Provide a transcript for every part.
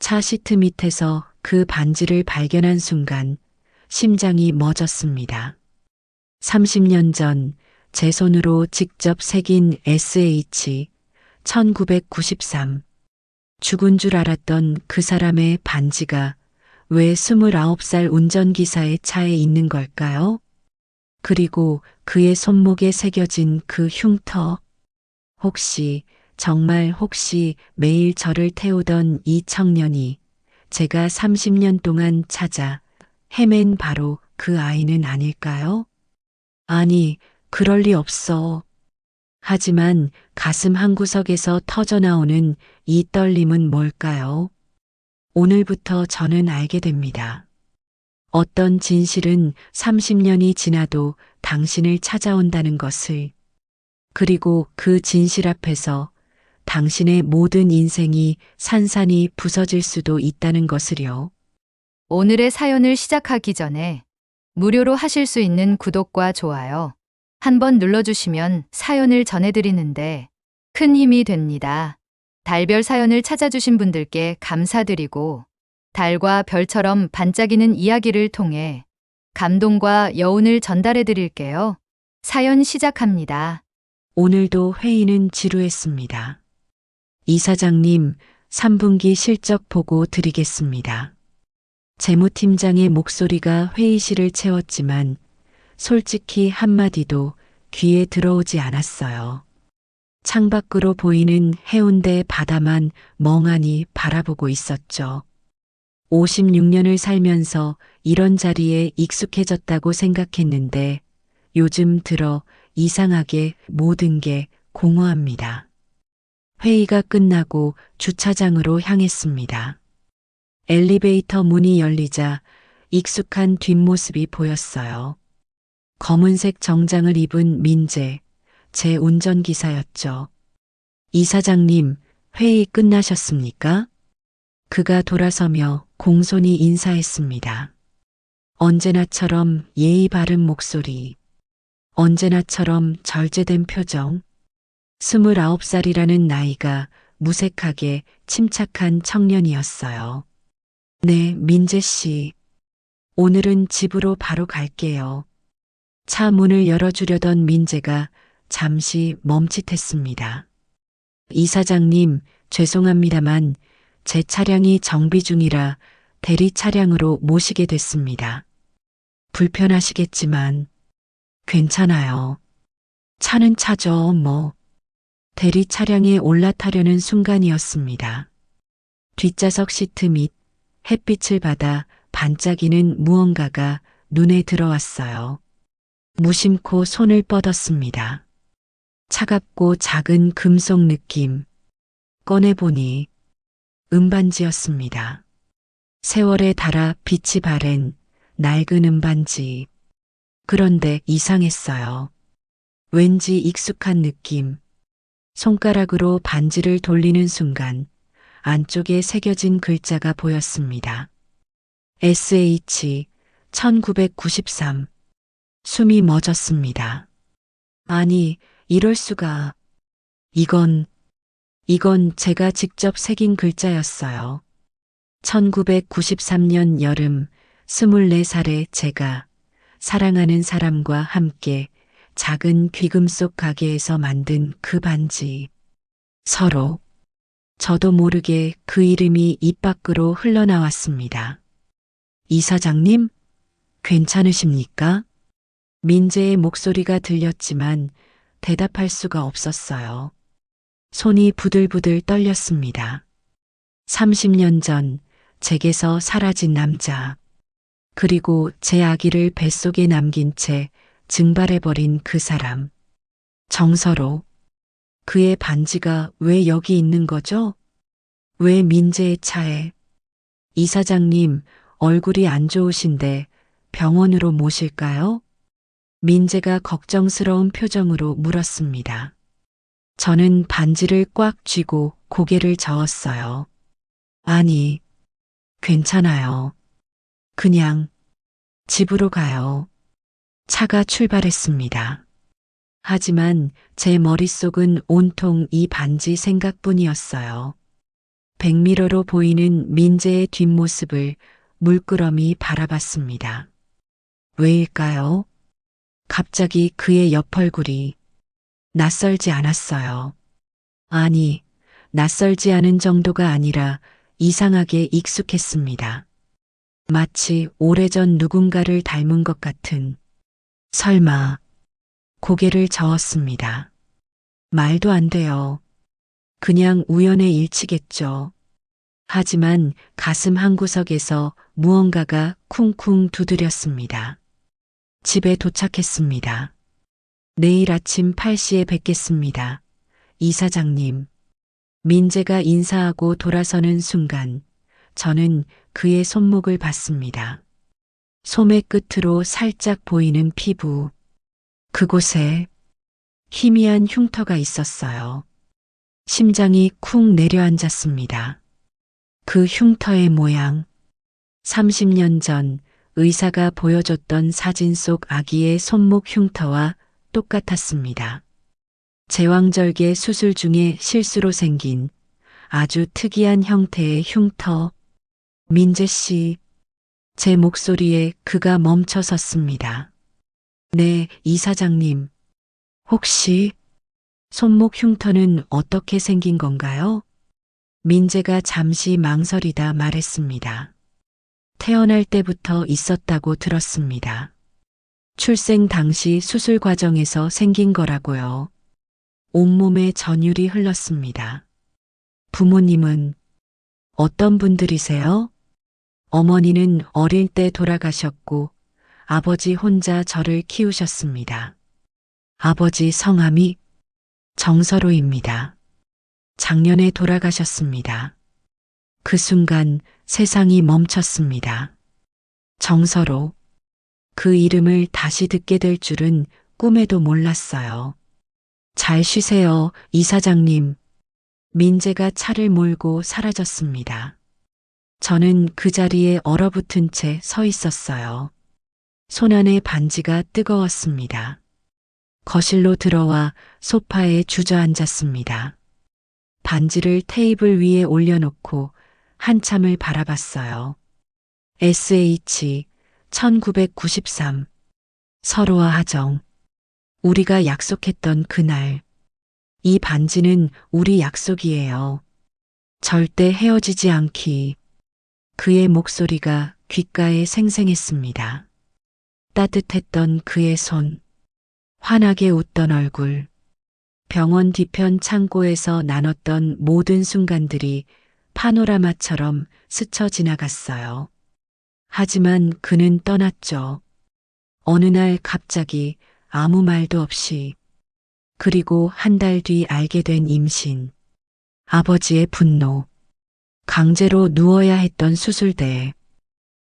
차 시트 밑에서 그 반지를 발견한 순간 심장이 멎었습니다. 30년 전 제 손으로 직접 새긴 SH 1993. 죽은 줄 알았던 그 사람의 반지가 왜 29살 운전기사의 차에 있는 걸까요? 그리고 그의 손목에 새겨진 그 흉터. 혹시, 정말 혹시 매일 저를 태우던 이 청년이 제가 30년 동안 찾아 헤맨 바로 그 아이는 아닐까요? 아니, 그럴 리 없어. 하지만 가슴 한구석에서 터져나오는 이 떨림은 뭘까요? 오늘부터 저는 알게 됩니다. 어떤 진실은 30년이 지나도 당신을 찾아온다는 것을, 그리고 그 진실 앞에서 당신의 모든 인생이 산산이 부서질 수도 있다는 것을요. 오늘의 사연을 시작하기 전에 무료로 하실 수 있는 구독과 좋아요 한번 눌러주시면 사연을 전해드리는데 큰 힘이 됩니다. 달별 사연을 찾아주신 분들께 감사드리고 달과 별처럼 반짝이는 이야기를 통해 감동과 여운을 전달해 드릴게요. 사연 시작합니다. 오늘도 회의는 지루했습니다. 이사장님, 3분기 실적 보고 드리겠습니다. 재무팀장의 목소리가 회의실을 채웠지만 솔직히 한마디도 귀에 들어오지 않았어요. 창밖으로 보이는 해운대 바다만 멍하니 바라보고 있었죠. 56년을 살면서 이런 자리에 익숙해졌다고 생각했는데 요즘 들어 이상하게 모든 게 공허합니다. 회의가 끝나고 주차장으로 향했습니다. 엘리베이터 문이 열리자 익숙한 뒷모습이 보였어요. 검은색 정장을 입은 민재, 제 운전기사였죠. 이사장님, 회의 끝나셨습니까? 그가 돌아서며 공손히 인사했습니다. 언제나처럼 예의 바른 목소리, 언제나처럼 절제된 표정, 29살이라는 나이가 무색하게 침착한 청년이었어요. 네, 민재 씨. 오늘은 집으로 바로 갈게요. 차 문을 열어주려던 민재가 잠시 멈칫했습니다. 이사장님, 죄송합니다만 제 차량이 정비 중이라 대리 차량으로 모시게 됐습니다. 불편하시겠지만 괜찮아요. 차는 차죠, 뭐. 대리 차량에 올라타려는 순간이었습니다. 뒷좌석 시트 및 햇빛을 받아 반짝이는 무언가가 눈에 들어왔어요. 무심코 손을 뻗었습니다. 차갑고 작은 금속 느낌. 꺼내보니 은반지였습니다. 세월에 닳아 빛이 바랜 낡은 은반지. 그런데 이상했어요. 왠지 익숙한 느낌. 손가락으로 반지를 돌리는 순간 안쪽에 새겨진 글자가 보였습니다. SH 1993. 숨이 멎었습니다. 아니, 이럴 수가. 이건 제가 직접 새긴 글자였어요. 1993년 여름 24살의 제가 사랑하는 사람과 함께 작은 귀금속 가게에서 만든 그 반지. 서로, 저도 모르게 그 이름이 입 밖으로 흘러나왔습니다. 이사장님, 괜찮으십니까? 민재의 목소리가 들렸지만 대답할 수가 없었어요. 손이 부들부들 떨렸습니다. 30년 전 제게서 사라진 남자, 그리고 제 아기를 뱃속에 남긴 채 증발해버린 그 사람. 정서로, 그의 반지가 왜 여기 있는 거죠? 왜 민재의 차에? 이사장님, 얼굴이 안 좋으신데 병원으로 모실까요? 민재가 걱정스러운 표정으로 물었습니다. 저는 반지를 꽉 쥐고 고개를 저었어요. 아니, 괜찮아요. 그냥 집으로 가요. 차가 출발했습니다. 하지만 제 머릿속은 온통 이 반지 생각뿐이었어요. 백미러로 보이는 민재의 뒷모습을 물끄러미 바라봤습니다. 왜일까요? 갑자기 그의 옆얼굴이 낯설지 않았어요. 아니, 낯설지 않은 정도가 아니라 이상하게 익숙했습니다. 마치 오래전 누군가를 닮은 것 같은. 설마, 고개를 저었습니다. 말도 안 돼요. 그냥 우연의 일치겠죠. 하지만 가슴 한구석에서 무언가가 쿵쿵 두드렸습니다. 집에 도착했습니다. 내일 아침 8시에 뵙겠습니다. 이사장님. 민재가 인사하고 돌아서는 순간 저는 그의 손목을 봤습니다. 소매 끝으로 살짝 보이는 피부. 그곳에 희미한 흉터가 있었어요. 심장이 쿵 내려앉았습니다. 그 흉터의 모양. 30년 전 의사가 보여줬던 사진 속 아기의 손목 흉터와 똑같았습니다. 제왕절개 수술 중에 실수로 생긴 아주 특이한 형태의 흉터. 민재 씨, 제 목소리에 그가 멈춰 섰습니다. 네, 이사장님. 혹시 손목 흉터는 어떻게 생긴 건가요? 민재가 잠시 망설이다 말했습니다. 태어날 때부터 있었다고 들었습니다. 출생 당시 수술 과정에서 생긴 거라고요. 온몸에 전율이 흘렀습니다. 부모님은 어떤 분들이세요? 어머니는 어릴 때 돌아가셨고 아버지 혼자 저를 키우셨습니다. 아버지 성함이 정서로입니다. 작년에 돌아가셨습니다. 그 순간 세상이 멈췄습니다. 정서로. 그 이름을 다시 듣게 될 줄은 꿈에도 몰랐어요. 잘 쉬세요, 이사장님. 민재가 차를 몰고 사라졌습니다. 저는 그 자리에 얼어붙은 채 서 있었어요. 손안의 반지가 뜨거웠습니다. 거실로 들어와 소파에 주저앉았습니다. 반지를 테이블 위에 올려놓고 한참을 바라봤어요. SH 1993 서로와 하정. 우리가 약속했던 그날. 이 반지는 우리 약속이에요. 절대 헤어지지 않기. 그의 목소리가 귓가에 생생했습니다. 따뜻했던 그의 손. 환하게 웃던 얼굴. 병원 뒤편 창고에서 나눴던 모든 순간들이 파노라마처럼 스쳐 지나갔어요. 하지만 그는 떠났죠. 어느 날 갑자기 아무 말도 없이. 그리고 한 달 뒤 알게 된 임신. 아버지의 분노. 강제로 누워야 했던 수술대에.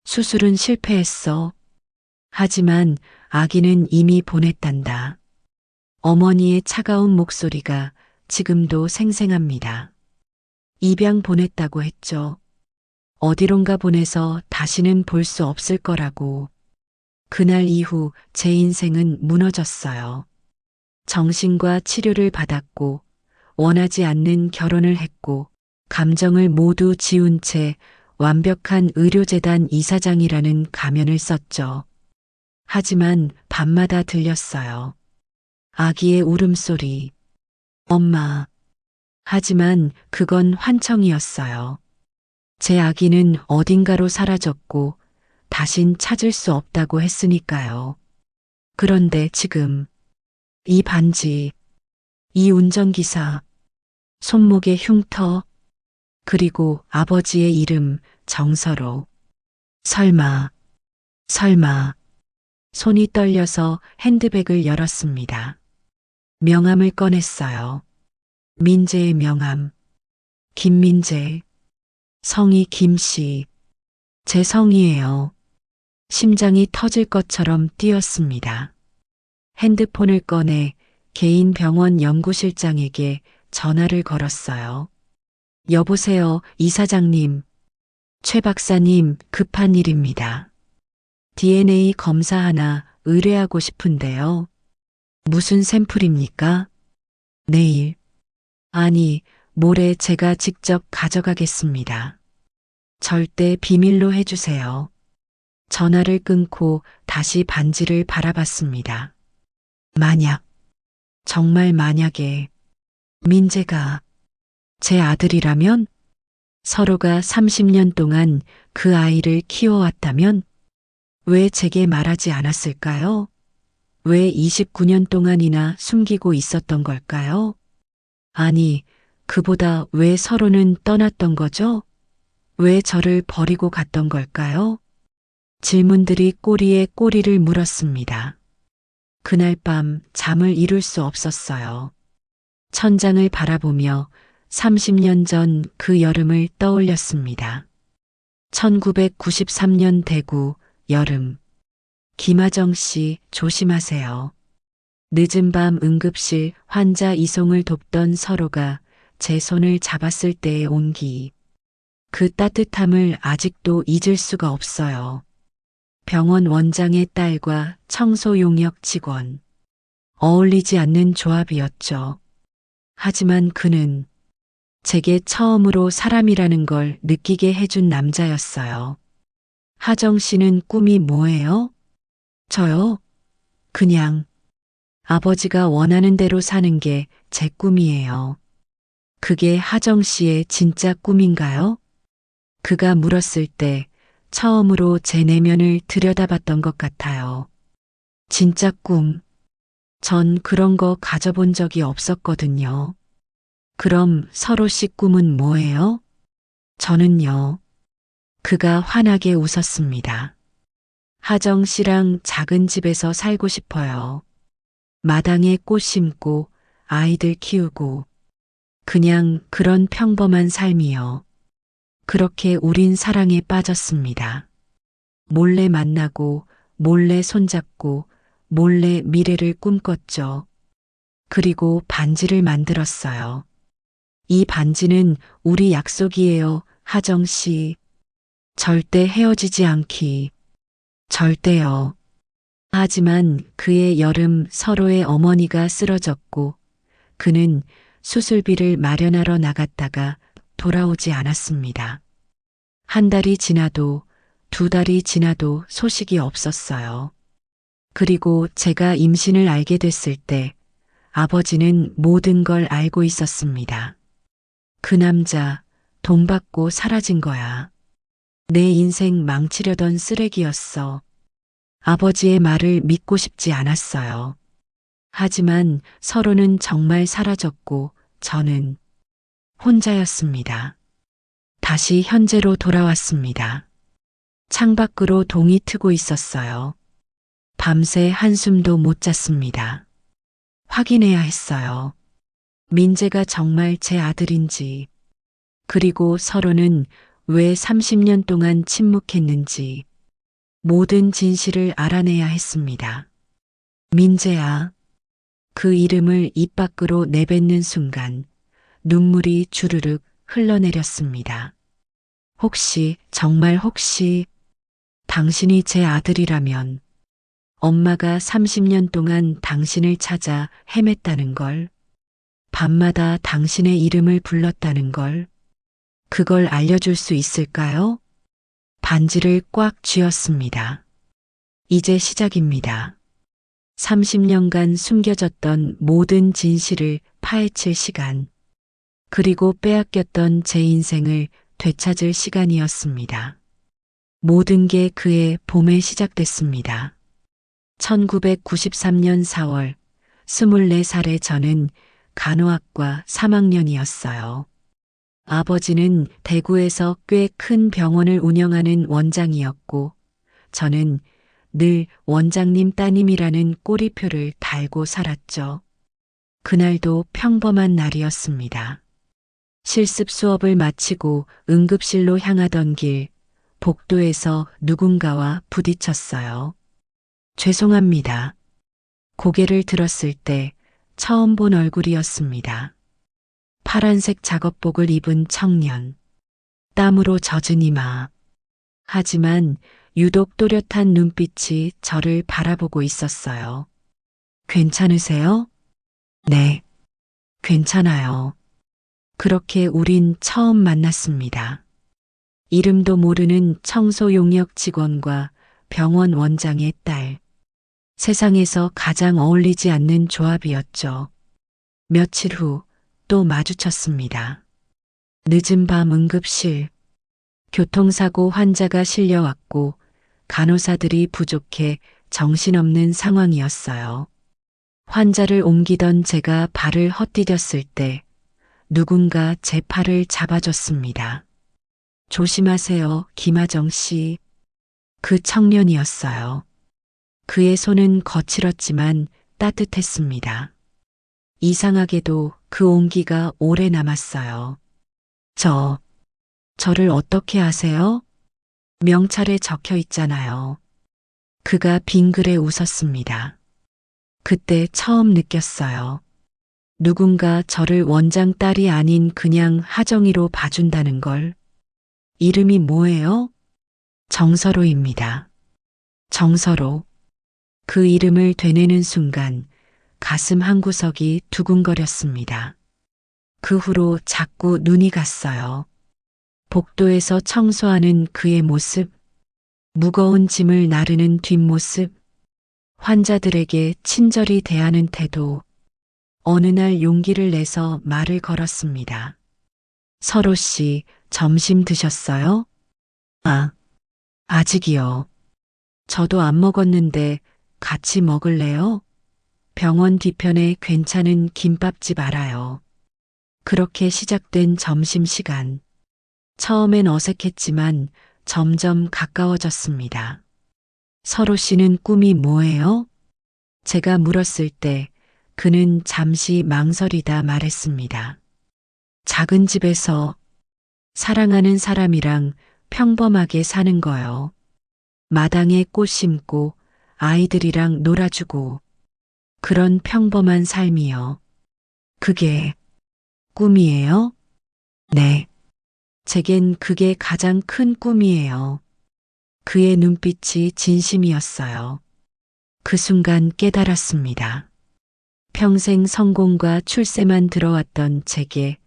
수술은 실패했어. 하지만 아기는 이미 보냈단다. 어머니의 차가운 목소리가 지금도 생생합니다. 입양 보냈다고 했죠. 어디론가 보내서 다시는 볼 수 없을 거라고. 그날 이후 제 인생은 무너졌어요. 정신과 치료를 받았고, 원하지 않는 결혼을 했고, 감정을 모두 지운 채 완벽한 의료재단 이사장이라는 가면을 썼죠. 하지만 밤마다 들렸어요. 아기의 울음소리. 엄마. 하지만 그건 환청이었어요. 제 아기는 어딘가로 사라졌고 다신 찾을 수 없다고 했으니까요. 그런데 지금 이 반지, 이 운전기사, 손목의 흉터, 그리고 아버지의 이름 정서로. 설마. 손이 떨려서 핸드백을 열었습니다. 명함을 꺼냈어요. 민재의 명함. 김민재. 성이 김씨. 제 성이에요. 심장이 터질 것처럼 뛰었습니다. 핸드폰을 꺼내 개인 병원 연구실장에게 전화를 걸었어요. 여보세요, 이사장님. 최 박사님, 급한 일입니다. DNA 검사 하나 의뢰하고 싶은데요. 무슨 샘플입니까? 내일. 아니, 모레 제가 직접 가져가겠습니다. 절대 비밀로 해주세요. 전화를 끊고 다시 반지를 바라봤습니다. 만약, 정말 만약에 민재가 제 아들이라면, 서로가 30년 동안 그 아이를 키워왔다면 왜 제게 말하지 않았을까요? 왜 29년 동안이나 숨기고 있었던 걸까요? 아니, 그보다 왜 서로는 떠났던 거죠? 왜 저를 버리고 갔던 걸까요? 질문들이 꼬리에 꼬리를 물었습니다. 그날 밤 잠을 이룰 수 없었어요. 천장을 바라보며 30년 전 그 여름을 떠올렸습니다. 1993년 대구 여름. 김하정 씨 조심하세요. 늦은 밤 응급실 환자 이송을 돕던 서로가 제 손을 잡았을 때의 온기. 그 따뜻함을 아직도 잊을 수가 없어요. 병원 원장의 딸과 청소 용역 직원. 어울리지 않는 조합이었죠. 하지만 그는 제게 처음으로 사람이라는 걸 느끼게 해준 남자였어요. 하정 씨는 꿈이 뭐예요? 저요? 그냥 아버지가 원하는 대로 사는 게 제 꿈이에요. 그게 하정 씨의 진짜 꿈인가요? 그가 물었을 때 처음으로 제 내면을 들여다봤던 것 같아요. 진짜 꿈. 전 그런 거 가져본 적이 없었거든요. 그럼 서로 씨 꿈은 뭐예요? 저는요. 그가 환하게 웃었습니다. 하정 씨랑 작은 집에서 살고 싶어요. 마당에 꽃 심고 아이들 키우고 그냥 그런 평범한 삶이요. 그렇게 우린 사랑에 빠졌습니다. 몰래 만나고 몰래 손잡고 몰래 미래를 꿈꿨죠. 그리고 반지를 만들었어요. 이 반지는 우리 약속이에요, 하정 씨. 절대 헤어지지 않기. 절대요. 하지만 그의 여름 서로의 어머니가 쓰러졌고 그는 수술비를 마련하러 나갔다가 돌아오지 않았습니다. 한 달이 지나도 두 달이 지나도 소식이 없었어요. 그리고 제가 임신을 알게 됐을 때 아버지는 모든 걸 알고 있었습니다. 그 남자 돈 받고 사라진 거야. 내 인생 망치려던 쓰레기였어. 아버지의 말을 믿고 싶지 않았어요. 하지만 서로는 정말 사라졌고 저는 혼자였습니다. 다시 현재로 돌아왔습니다. 창밖으로 동이 트고 있었어요. 밤새 한숨도 못 잤습니다. 확인해야 했어요. 민재가 정말 제 아들인지, 그리고 서로는 왜 30년 동안 침묵했는지, 모든 진실을 알아내야 했습니다. 민재야. 그 이름을 입 밖으로 내뱉는 순간 눈물이 주르륵 흘러내렸습니다. 혹시, 정말 혹시 당신이 제 아들이라면 엄마가 30년 동안 당신을 찾아 헤맸다는 걸, 밤마다 당신의 이름을 불렀다는 걸, 그걸 알려줄 수 있을까요? 반지를 꽉 쥐었습니다. 이제 시작입니다. 30년간 숨겨졌던 모든 진실을 파헤칠 시간, 그리고 빼앗겼던 제 인생을 되찾을 시간이었습니다. 모든 게 그의 봄에 시작됐습니다. 1993년 4월, 24살의 저는 간호학과 3학년이었어요. 아버지는 대구에서 꽤 큰 병원을 운영하는 원장이었고, 저는 늘 원장님 따님이라는 꼬리표를 달고 살았죠. 그날도 평범한 날이었습니다. 실습 수업을 마치고 응급실로 향하던 길, 복도에서 누군가와 부딪혔어요. 죄송합니다. 고개를 들었을 때 처음 본 얼굴이었습니다. 파란색 작업복을 입은 청년, 땀으로 젖은 이마. 하지만 유독 또렷한 눈빛이 저를 바라보고 있었어요. 괜찮으세요? 네, 괜찮아요. 그렇게 우린 처음 만났습니다. 이름도 모르는 청소 용역 직원과 병원 원장의 딸. 세상에서 가장 어울리지 않는 조합이었죠. 며칠 후 또 마주쳤습니다. 늦은 밤 응급실. 교통사고 환자가 실려왔고 간호사들이 부족해 정신없는 상황이었어요. 환자를 옮기던 제가 발을 헛디뎠을 때 누군가 제 팔을 잡아줬습니다. 조심하세요, 김하정 씨. 그 청년이었어요. 그의 손은 거칠었지만 따뜻했습니다. 이상하게도 그 온기가 오래 남았어요. 저를 어떻게 아세요? 명찰에 적혀 있잖아요. 그가 빙그레 웃었습니다. 그때 처음 느꼈어요. 누군가 저를 원장 딸이 아닌 그냥 하정이로 봐준다는 걸. 이름이 뭐예요? 정서로입니다. 정서로. 그 이름을 되뇌는 순간 가슴 한구석이 두근거렸습니다. 그 후로 자꾸 눈이 갔어요. 복도에서 청소하는 그의 모습, 무거운 짐을 나르는 뒷모습, 환자들에게 친절히 대하는 태도. 어느 날 용기를 내서 말을 걸었습니다. 서로 씨, 점심 드셨어요? 아직이요. 저도 안 먹었는데 같이 먹을래요? 병원 뒤편에 괜찮은 김밥집 알아요. 그렇게 시작된 점심시간. 처음엔 어색했지만 점점 가까워졌습니다. 서로 씨는 꿈이 뭐예요? 제가 물었을 때 그는 잠시 망설이다 말했습니다. 작은 집에서 사랑하는 사람이랑 평범하게 사는 거요. 마당에 꽃 심고 아이들이랑 놀아주고 그런 평범한 삶이요. 그게 꿈이에요? 네. 제겐 그게 가장 큰 꿈이에요. 그의 눈빛이 진심이었어요. 그 순간 깨달았습니다. 평생 성공과 출세만 들어왔던 제게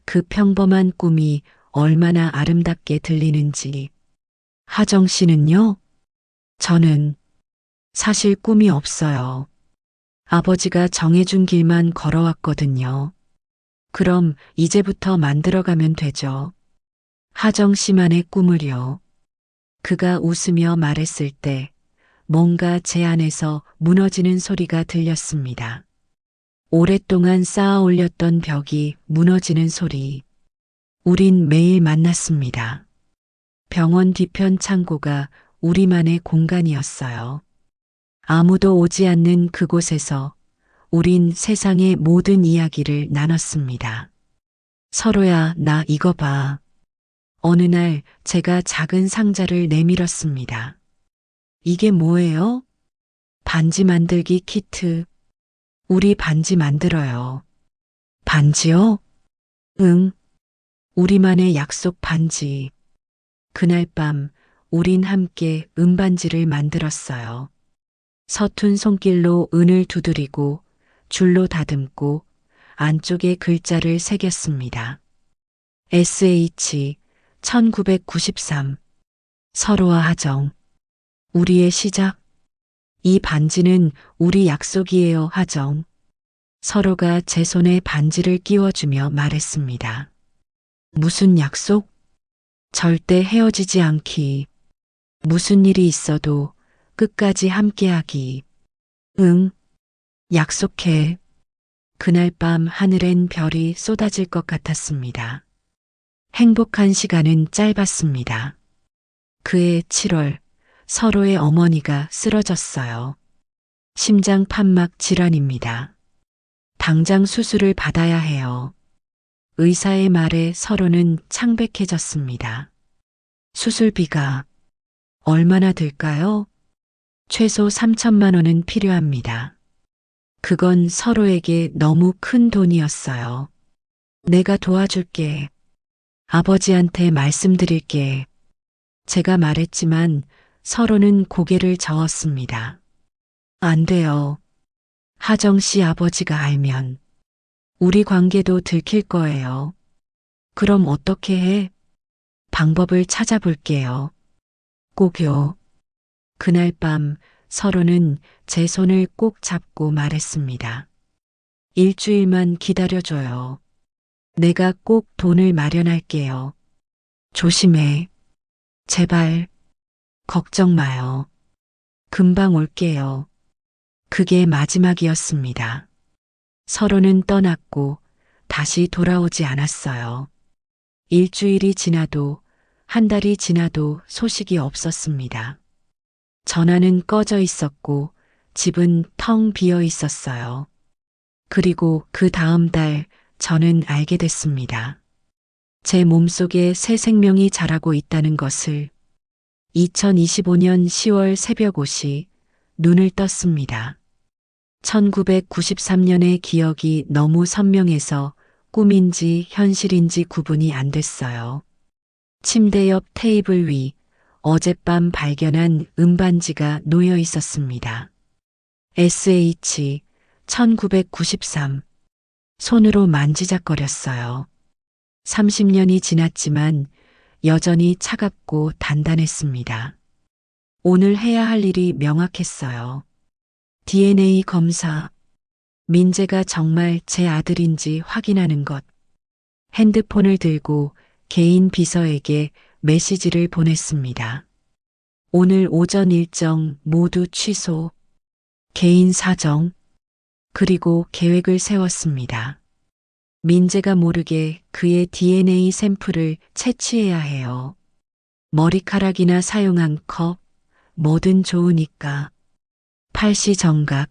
그 평범한 꿈이 얼마나 아름답게 들리는지. 하정 씨는요? 저는 사실 꿈이 없어요. 아버지가 정해준 길만 걸어왔거든요. 그럼 이제부터 만들어가면 되죠. 하정 씨만의 꿈을요. 그가 웃으며 말했을 때 뭔가 제 안에서 무너지는 소리가 들렸습니다. 오랫동안 쌓아 올렸던 벽이 무너지는 소리. 우린 매일 만났습니다. 병원 뒤편 창고가 우리만의 공간이었어요. 아무도 오지 않는 그곳에서 우린 세상의 모든 이야기를 나눴습니다. 서로야, 나 이거 봐. 어느 날 제가 작은 상자를 내밀었습니다. 이게 뭐예요? 반지 만들기 키트. 우리 반지 만들어요. 반지요? 응. 우리만의 약속 반지. 그날 밤 우린 함께 은반지를 만들었어요. 서툰 손길로 은을 두드리고 줄로 다듬고 안쪽에 글자를 새겼습니다. SH 1993 서로와 하정. 우리의 시작. 이 반지는 우리 약속이에요, 하정. 서로가 제 손에 반지를 끼워주며 말했습니다. 무슨 약속? 절대 헤어지지 않기. 무슨 일이 있어도 끝까지 함께하기. 응, 약속해. 그날 밤 하늘엔 별이 쏟아질 것 같았습니다. 행복한 시간은 짧았습니다. 그해 7월 서로의 어머니가 쓰러졌어요. 심장 판막 질환입니다. 당장 수술을 받아야 해요. 의사의 말에 서로는 창백해졌습니다. 수술비가 얼마나 들까요? 최소 3천만 원은 필요합니다. 그건 서로에게 너무 큰 돈이었어요. 내가 도와줄게. 아버지한테 말씀드릴게. 제가 말했지만 서로는 고개를 저었습니다. 안 돼요. 하정 씨 아버지가 알면 우리 관계도 들킬 거예요. 그럼 어떻게 해? 방법을 찾아볼게요. 꼭요. 그날 밤 서로는 제 손을 꼭 잡고 말했습니다. 일주일만 기다려줘요. 내가 꼭 돈을 마련할게요. 조심해. 제발. 걱정 마요. 금방 올게요. 그게 마지막이었습니다. 서로는 떠났고 다시 돌아오지 않았어요. 일주일이 지나도 한 달이 지나도 소식이 없었습니다. 전화는 꺼져 있었고 집은 텅 비어 있었어요. 그리고 그 다음 달 저는 알게 됐습니다. 제 몸속에 새 생명이 자라고 있다는 것을. 2025년 10월 새벽 5시 눈을 떴습니다. 1993년의 기억이 너무 선명해서 꿈인지 현실인지 구분이 안 됐어요. 침대 옆 테이블 위 어젯밤 발견한 음반지가 놓여 있었습니다. SH 1993. 손으로 만지작거렸어요. 30년이 지났지만 여전히 차갑고 단단했습니다. 오늘 해야 할 일이 명확했어요. DNA 검사. 민재가 정말 제 아들인지 확인하는 것. 핸드폰을 들고 개인 비서에게 메시지를 보냈습니다. 오늘 오전 일정 모두 취소. 개인 사정. 그리고 계획을 세웠습니다. 민재가 모르게 그의 DNA 샘플을 채취해야 해요. 머리카락이나 사용한 컵, 뭐든 좋으니까. 팔시 정각,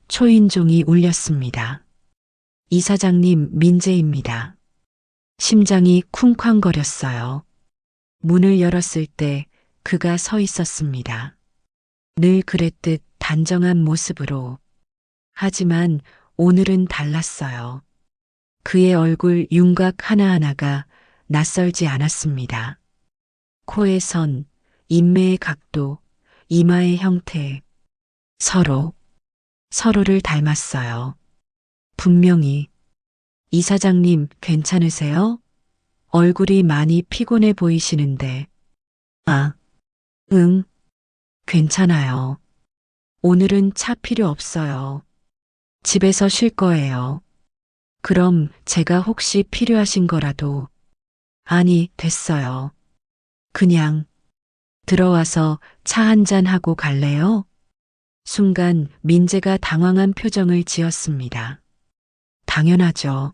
초인종이 울렸습니다. 이사장님 민재입니다. 심장이 쿵쾅거렸어요. 문을 열었을 때 그가 서 있었습니다. 늘 그랬듯 단정한 모습으로. 하지만 오늘은 달랐어요. 그의 얼굴 윤곽 하나하나가 낯설지 않았습니다. 코의 선, 인매의 각도, 이마의 형태. 서로를 닮았어요. 분명히. 이사장님 괜찮으세요? 얼굴이 많이 피곤해 보이시는데. 응, 괜찮아요. 오늘은 차 필요 없어요. 집에서 쉴 거예요. 그럼 제가 혹시 필요하신 거라도. 아니, 됐어요. 그냥 들어와서 차 한잔 하고 갈래요? 순간 민재가 당황한 표정을 지었습니다. 당연하죠.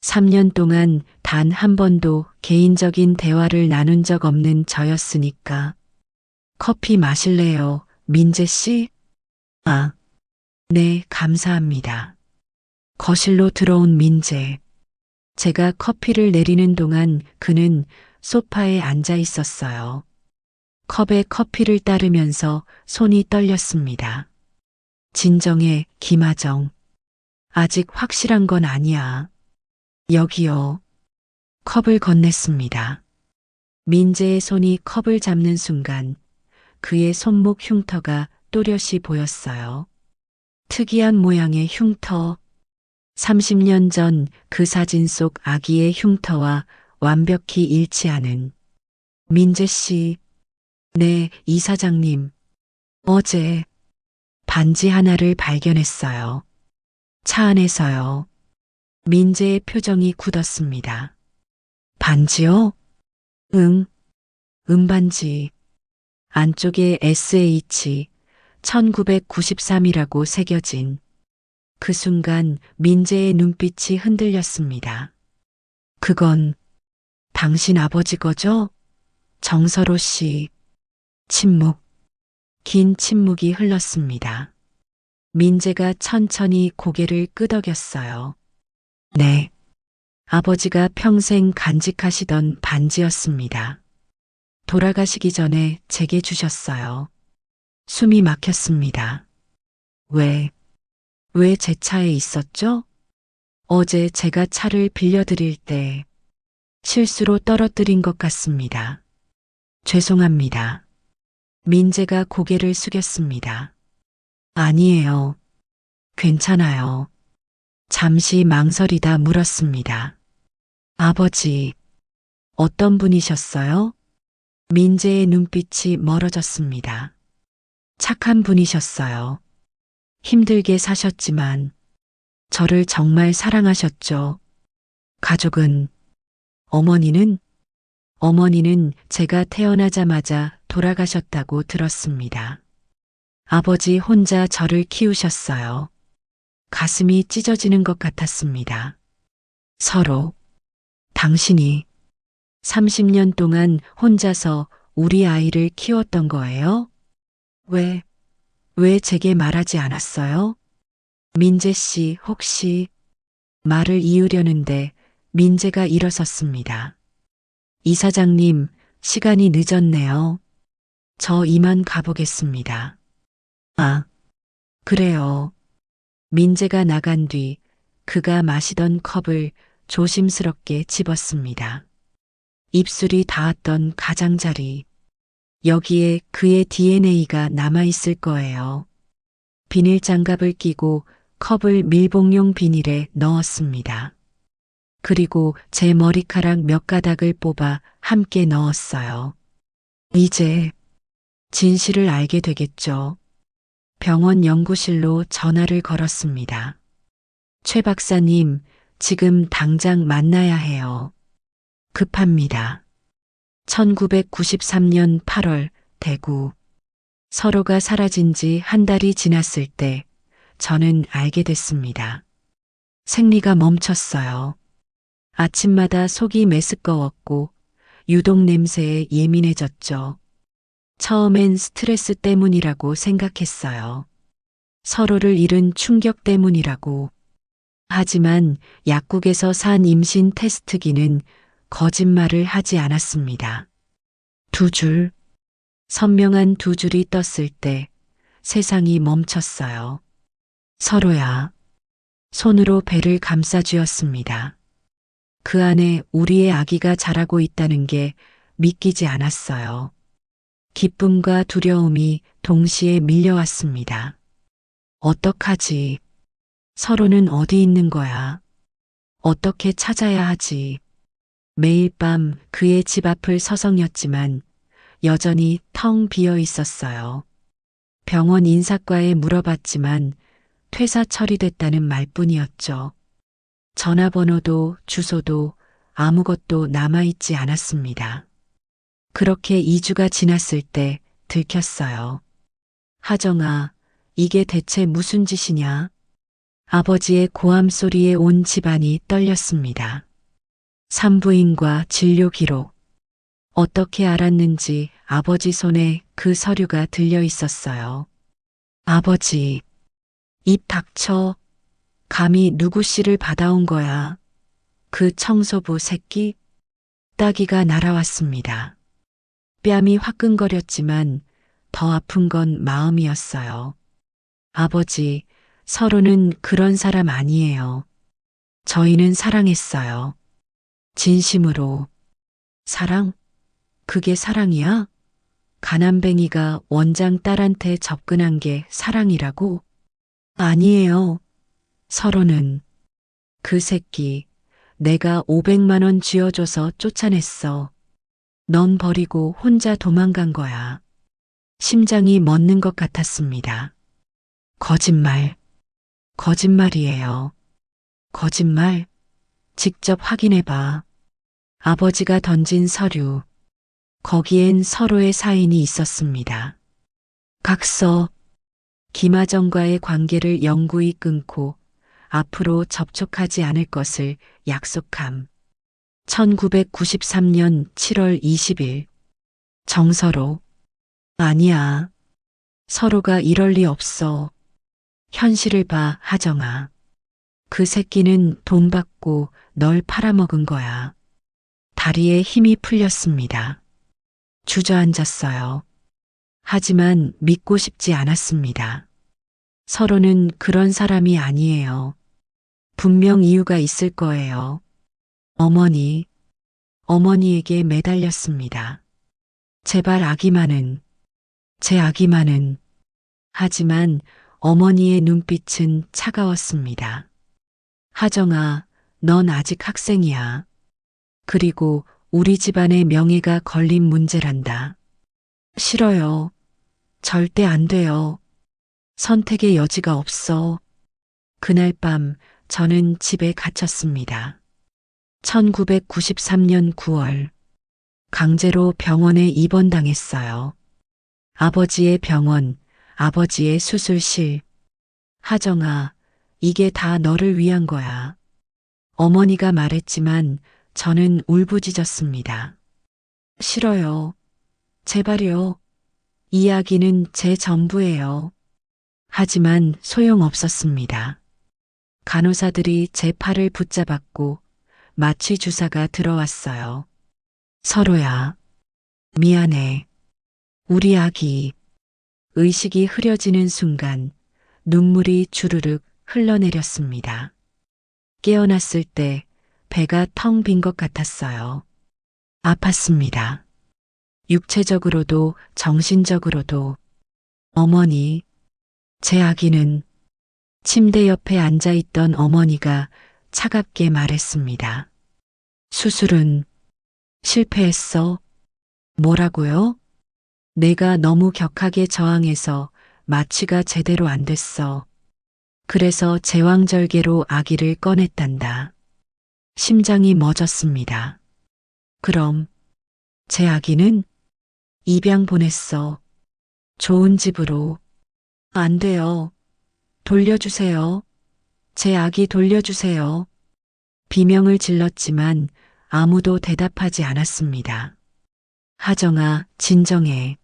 3년 동안 단 한 번도 개인적인 대화를 나눈 적 없는 저였으니까. 커피 마실래요, 민재 씨? 네, 감사합니다. 거실로 들어온 민재. 제가 커피를 내리는 동안 그는 소파에 앉아 있었어요. 컵에 커피를 따르면서 손이 떨렸습니다. 진정해, 김하정. 아직 확실한 건 아니야. 여기요. 컵을 건넸습니다. 민재의 손이 컵을 잡는 순간 그의 손목 흉터가 또렷이 보였어요. 특이한 모양의 흉터. 30년 전 그 사진 속 아기의 흉터와 완벽히 일치하는. 민재 씨. 네, 이사장님. 어제 반지 하나를 발견했어요. 차 안에서요. 민재의 표정이 굳었습니다. 반지요? 응, 음반지. 안쪽에 SH 1993이라고 새겨진. 그 순간 민재의 눈빛이 흔들렸습니다. 그건 당신 아버지 거죠? 정서로 씨. 침묵. 긴 침묵이 흘렀습니다. 민재가 천천히 고개를 끄덕였어요. 네. 아버지가 평생 간직하시던 반지였습니다. 돌아가시기 전에 제게 주셨어요. 숨이 막혔습니다. 왜 제 차에 있었죠? 어제 제가 차를 빌려드릴 때 실수로 떨어뜨린 것 같습니다. 죄송합니다. 민재가 고개를 숙였습니다. 아니에요. 괜찮아요. 잠시 망설이다 물었습니다. 아버지, 어떤 분이셨어요? 민재의 눈빛이 멀어졌습니다. 착한 분이셨어요. 힘들게 사셨지만 저를 정말 사랑하셨죠. 가족은, 어머니는, 어머니는 제가 태어나자마자 돌아가셨다고 들었습니다. 아버지 혼자 저를 키우셨어요. 가슴이 찢어지는 것 같았습니다. 서로, 당신이 30년 동안 혼자서 우리 아이를 키웠던 거예요? 왜 제게 말하지 않았어요? 민재 씨 혹시 말을 이으려는데 민재가 일어섰습니다. 이사장님, 시간이 늦었네요. 저 이만 가보겠습니다. 아, 그래요. 민재가 나간 뒤 그가 마시던 컵을 조심스럽게 집었습니다. 입술이 닿았던 가장자리. 여기에 그의 DNA가 남아있을 거예요. 비닐 장갑을 끼고 컵을 밀봉용 비닐에 넣었습니다. 그리고 제 머리카락 몇 가닥을 뽑아 함께 넣었어요. 이제 진실을 알게 되겠죠. 병원 연구실로 전화를 걸었습니다. 최 박사님, 지금 당장 만나야 해요. 급합니다. 1993년 8월 대구. 서로가 사라진 지 한 달이 지났을 때 저는 알게 됐습니다. 생리가 멈췄어요. 아침마다 속이 메스꺼웠고 유독 냄새에 예민해졌죠. 처음엔 스트레스 때문이라고 생각했어요. 서로를 잃은 충격 때문이라고. 하지만 약국에서 산 임신 테스트기는 거짓말을 하지 않았습니다. 두 줄, 선명한 두 줄이 떴을 때 세상이 멈췄어요. 서로야. 손으로 배를 감싸쥐었습니다. 그 안에 우리의 아기가 자라고 있다는 게 믿기지 않았어요. 기쁨과 두려움이 동시에 밀려왔습니다. 어떡하지? 서로는 어디 있는 거야? 어떻게 찾아야 하지? 매일 밤 그의 집 앞을 서성였지만 여전히 텅 비어 있었어요. 병원 인사과에 물어봤지만 퇴사 처리됐다는 말뿐이었죠. 전화번호도 주소도 아무것도 남아있지 않았습니다. 그렇게 2주가 지났을 때 들켰어요. 하정아, 이게 대체 무슨 짓이냐? 아버지의 고함 소리에 온 집안이 떨렸습니다. 산부인과 진료 기록. 어떻게 알았는지 아버지 손에 그 서류가 들려 있었어요. 아버지, 입 닥쳐. 감히 누구 씨를 받아온 거야. 그 청소부 새끼? 따기가 날아왔습니다. 뺨이 화끈거렸지만 더 아픈 건 마음이었어요. 아버지, 서로는 그런 사람 아니에요. 저희는 사랑했어요. 진심으로. 사랑? 그게 사랑이야? 가난뱅이가 원장 딸한테 접근한 게 사랑이라고? 아니에요. 서로는. 그 새끼, 내가 500만 원 쥐어줘서 쫓아냈어. 넌 버리고 혼자 도망간 거야. 심장이 멎는 것 같았습니다. 거짓말. 거짓말이에요. 거짓말? 직접 확인해봐. 아버지가 던진 서류. 거기엔 서로의 사인이 있었습니다. 각서. 김하정과의 관계를 영구히 끊고 앞으로 접촉하지 않을 것을 약속함. 1993년 7월 20일. 정서로. 아니야. 서로가 이럴 리 없어. 현실을 봐, 하정아. 그 새끼는 돈 받고 널 팔아먹은 거야. 다리에 힘이 풀렸습니다. 주저앉았어요. 하지만 믿고 싶지 않았습니다. 서로는 그런 사람이 아니에요. 분명 이유가 있을 거예요. 어머니에게 매달렸습니다. 제발 아기만은, 제 아기만은. 하지만 어머니의 눈빛은 차가웠습니다. 하정아, 넌 아직 학생이야. 그리고 우리 집안의 명예가 걸린 문제란다. 싫어요. 절대 안 돼요. 선택의 여지가 없어. 그날 밤 저는 집에 갇혔습니다. 1993년 9월 강제로 병원에 입원당했어요. 아버지의 병원, 아버지의 수술실. 하정아, 이게 다 너를 위한 거야. 어머니가 말했지만 저는 울부짖었습니다. 싫어요. 제발요. 이야기는 제 전부예요. 하지만 소용없었습니다. 간호사들이 제 팔을 붙잡았고 마취 주사가 들어왔어요. 서로야. 미안해. 우리 아기. 의식이 흐려지는 순간 눈물이 주르륵 흘러내렸습니다. 깨어났을 때 배가 텅 빈 것 같았어요. 아팠습니다. 육체적으로도 정신적으로도. 어머니, 제 아기는 침대 옆에 앉아 있던 어머니가 차갑게 말했습니다. 수술은 실패했어. 뭐라고요? 내가 너무 격하게 저항해서 마취가 제대로 안 됐어. 그래서 제왕절개로 아기를 꺼냈단다. 심장이 멎었습니다. 그럼 제 아기는 입양 보냈어. 좋은 집으로. 안 돼요. 돌려주세요. 제 아기 돌려주세요. 비명을 질렀지만 아무도 대답하지 않았습니다. 하정아, 진정해.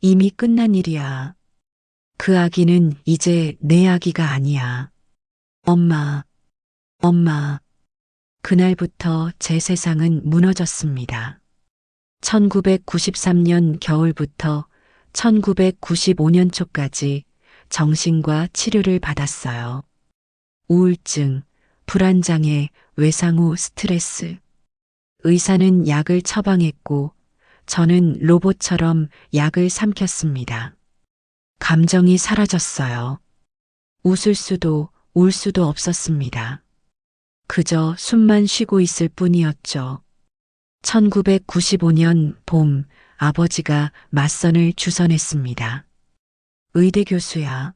이미 끝난 일이야. 그 아기는 이제 내 아기가 아니야. 엄마, 엄마. 그날부터 제 세상은 무너졌습니다. 1993년 겨울부터 1995년 초까지 정신과 치료를 받았어요. 우울증, 불안장애, 외상후 스트레스. 의사는 약을 처방했고 저는 로봇처럼 약을 삼켰습니다. 감정이 사라졌어요. 웃을 수도 울 수도 없었습니다. 그저 숨만 쉬고 있을 뿐이었죠. 1995년 봄 아버지가 맞선을 주선했습니다. 의대 교수야.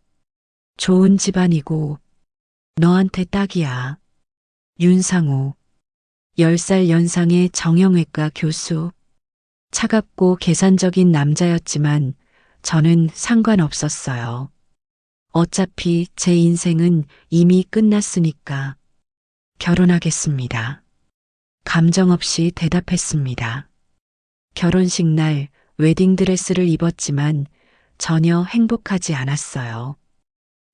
좋은 집안이고 너한테 딱이야. 윤상우. 10살 연상의 정형외과 교수. 차갑고 계산적인 남자였지만 저는 상관없었어요. 어차피 제 인생은 이미 끝났으니까 결혼하겠습니다. 감정 없이 대답했습니다. 결혼식 날 웨딩드레스를 입었지만 전혀 행복하지 않았어요.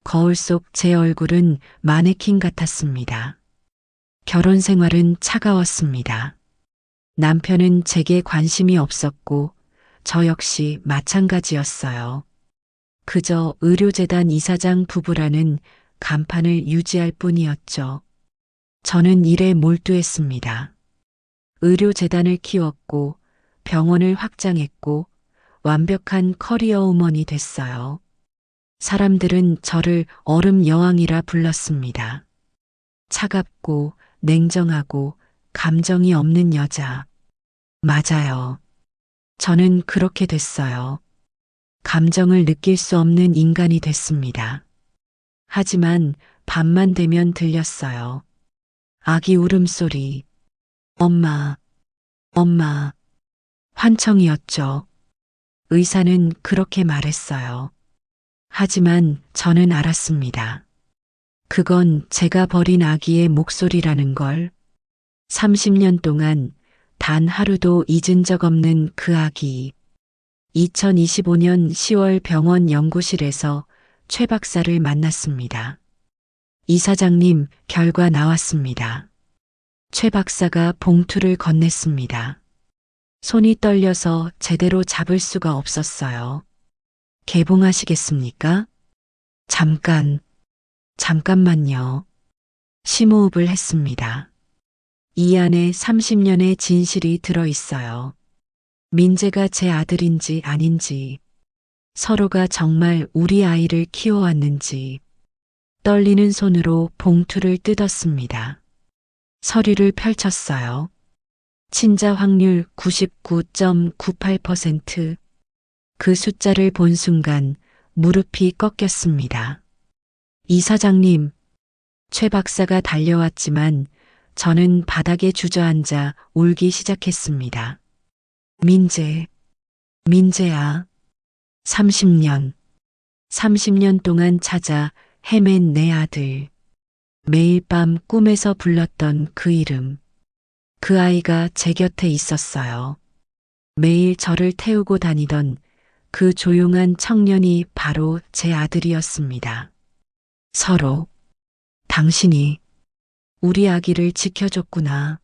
거울 속 제 얼굴은 마네킹 같았습니다. 결혼 생활은 차가웠습니다. 남편은 제게 관심이 없었고 저 역시 마찬가지였어요. 그저 의료재단 이사장 부부라는 간판을 유지할 뿐이었죠. 저는 일에 몰두했습니다. 의료재단을 키웠고 병원을 확장했고 완벽한 커리어 우먼이 됐어요. 사람들은 저를 얼음 여왕이라 불렀습니다. 차갑고 냉정하고 감정이 없는 여자. 맞아요. 저는 그렇게 됐어요. 감정을 느낄 수 없는 인간이 됐습니다. 하지만 밤만 되면 들렸어요. 아기 울음소리. 엄마, 엄마. 환청이었죠. 의사는 그렇게 말했어요. 하지만 저는 알았습니다. 그건 제가 버린 아기의 목소리라는 걸. 30년 동안 단 하루도 잊은 적 없는 그 아기. 2025년 10월 병원 연구실에서 최 박사를 만났습니다. 이사장님, 결과 나왔습니다. 최 박사가 봉투를 건넸습니다. 손이 떨려서 제대로 잡을 수가 없었어요. 개봉하시겠습니까? 잠깐만요. 심호흡을 했습니다. 이 안에 30년의 진실이 들어 있어요. 민재가 제 아들인지 아닌지, 서로가 정말 우리 아이를 키워왔는지. 떨리는 손으로 봉투를 뜯었습니다. 서류를 펼쳤어요. 친자 확률 99.98%. 그 숫자를 본 순간 무릎이 꺾였습니다. 이사장님, 최 박사가 달려왔지만 저는 바닥에 주저앉아 울기 시작했습니다. 민재야. 30년 동안 찾아 헤맨 내 아들. 매일 밤 꿈에서 불렀던 그 이름. 그 아이가 제 곁에 있었어요. 매일 저를 태우고 다니던 그 조용한 청년이 바로 제 아들이었습니다. 서로, 당신이 우리 아기를 지켜줬구나.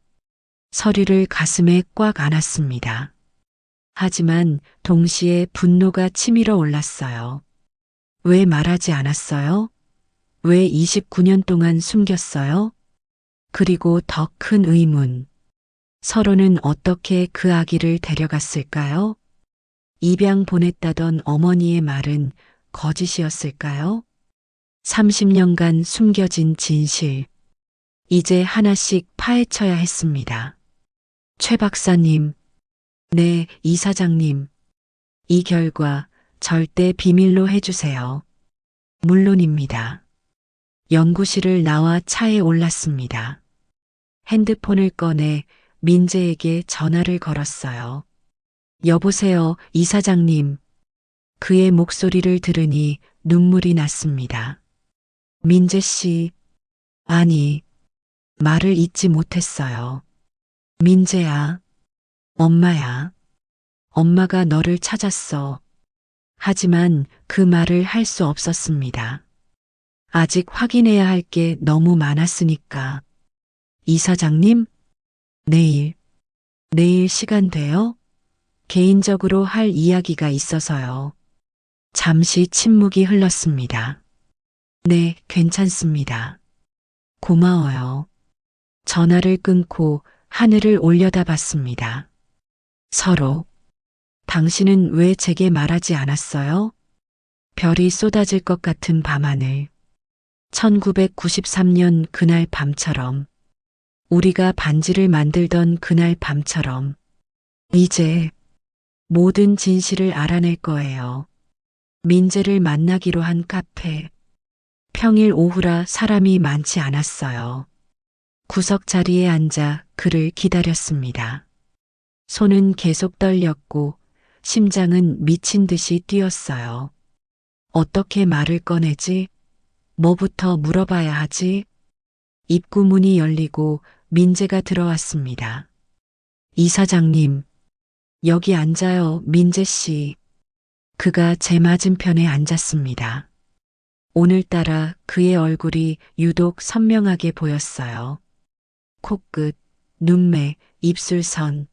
서류를 가슴에 꽉 안았습니다. 하지만 동시에 분노가 치밀어 올랐어요. 왜 말하지 않았어요? 왜 29년 동안 숨겼어요? 그리고 더 큰 의문. 서로는 어떻게 그 아기를 데려갔을까요? 입양 보냈다던 어머니의 말은 거짓이었을까요? 30년간 숨겨진 진실. 이제 하나씩 파헤쳐야 했습니다. 최 박사님, 네, 이사장님. 이 결과 절대 비밀로 해주세요. 물론입니다. 연구실을 나와 차에 올랐습니다. 핸드폰을 꺼내 민재에게 전화를 걸었어요. 여보세요, 이사장님. 그의 목소리를 들으니 눈물이 났습니다. 민재 씨, 아니, 말을 잇지 못했어요. 민재야, 엄마야. 엄마가 너를 찾았어. 하지만 그 말을 할 수 없었습니다. 아직 확인해야 할 게 너무 많았으니까. 이사장님, 내일 시간 돼요? 개인적으로 할 이야기가 있어서요. 잠시 침묵이 흘렀습니다. 네, 괜찮습니다. 고마워요. 전화를 끊고 하늘을 올려다봤습니다. 서로, 당신은 왜 제게 말하지 않았어요? 별이 쏟아질 것 같은 밤하늘. 1993년 그날 밤처럼. 우리가 반지를 만들던 그날 밤처럼. 이제 모든 진실을 알아낼 거예요. 민재를 만나기로 한 카페. 평일 오후라 사람이 많지 않았어요. 구석 자리에 앉아 그를 기다렸습니다. 손은 계속 떨렸고 심장은 미친 듯이 뛰었어요. 어떻게 말을 꺼내지? 뭐부터 물어봐야 하지? 입구 문이 열리고 민재가 들어왔습니다. 이사장님, 여기 앉아요, 민재 씨. 그가 제 맞은편에 앉았습니다. 오늘따라 그의 얼굴이 유독 선명하게 보였어요. 코끝, 눈매, 입술선.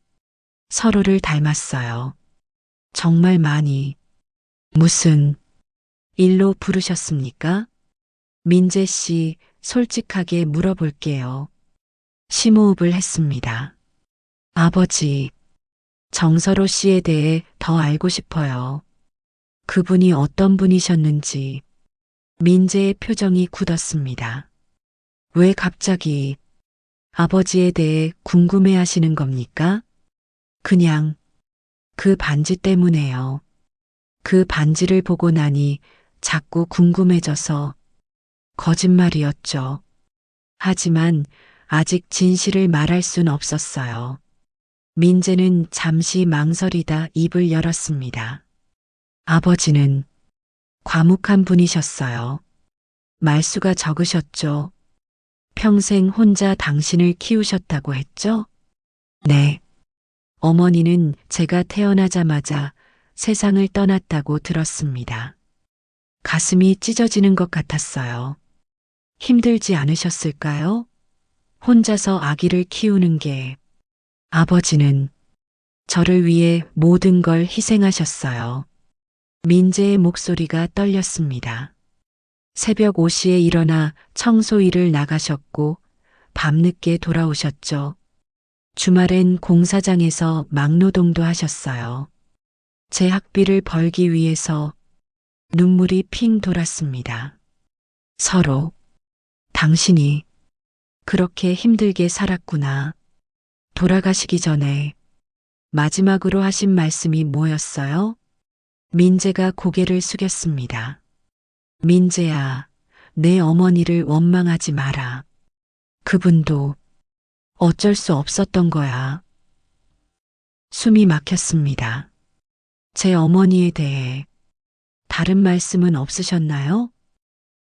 서로를 닮았어요. 정말 많이. 무슨 일로 부르셨습니까? 민재 씨, 솔직하게 물어볼게요. 심호흡을 했습니다. 아버지, 정서로 씨에 대해 더 알고 싶어요. 그분이 어떤 분이셨는지. 민재의 표정이 굳었습니다. 왜 갑자기 아버지에 대해 궁금해 하시는 겁니까? 그냥 그 반지 때문에요. 그 반지를 보고 나니 자꾸 궁금해져서. 거짓말이었죠. 하지만 아직 진실을 말할 순 없었어요. 민재는 잠시 망설이다 입을 열었습니다. 아버지는 과묵한 분이셨어요. 말수가 적으셨죠. 평생 혼자 당신을 키우셨다고 했죠? 네. 어머니는 제가 태어나자마자 세상을 떠났다고 들었습니다. 가슴이 찢어지는 것 같았어요. 힘들지 않으셨을까요? 혼자서 아기를 키우는 게. 아버지는 저를 위해 모든 걸 희생하셨어요. 민재의 목소리가 떨렸습니다. 새벽 5시에 일어나 청소 일을 나가셨고 밤늦게 돌아오셨죠. 주말엔 공사장에서 막노동도 하셨어요. 제 학비를 벌기 위해서. 눈물이 핑 돌았습니다. 서로, 당신이 그렇게 힘들게 살았구나. 돌아가시기 전에 마지막으로 하신 말씀이 뭐였어요? 민재가 고개를 숙였습니다. 민재야, 내 어머니를 원망하지 마라. 그분도 어쩔 수 없었던 거야. 숨이 막혔습니다. 제 어머니에 대해 다른 말씀은 없으셨나요?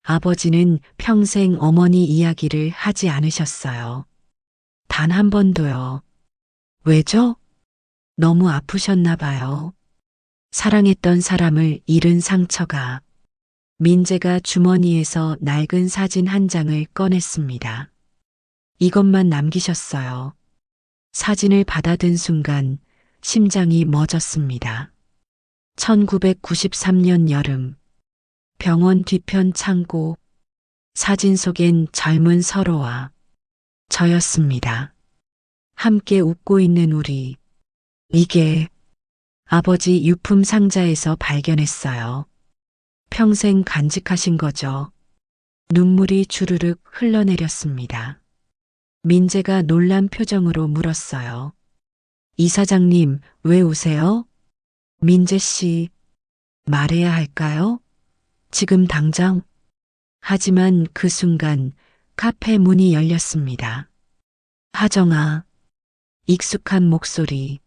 아버지는 평생 어머니 이야기를 하지 않으셨어요. 단 한 번도요. 왜죠? 너무 아프셨나 봐요. 사랑했던 사람을 잃은 상처가. 민재가 주머니에서 낡은 사진 한 장을 꺼냈습니다. 이것만 남기셨어요. 사진을 받아든 순간 심장이 멎었습니다. 1993년 여름, 병원 뒤편 창고, 사진 속엔 젊은 서로와 저였습니다. 함께 웃고 있는 우리. 이게 아버지 유품 상자에서 발견했어요. 평생 간직하신 거죠. 눈물이 주르륵 흘러내렸습니다. 민재가 놀란 표정으로 물었어요. 이사장님, 왜 우세요? 민재 씨, 말해야 할까요? 지금 당장? 하지만 그 순간 카페 문이 열렸습니다. 하정아, 익숙한 목소리.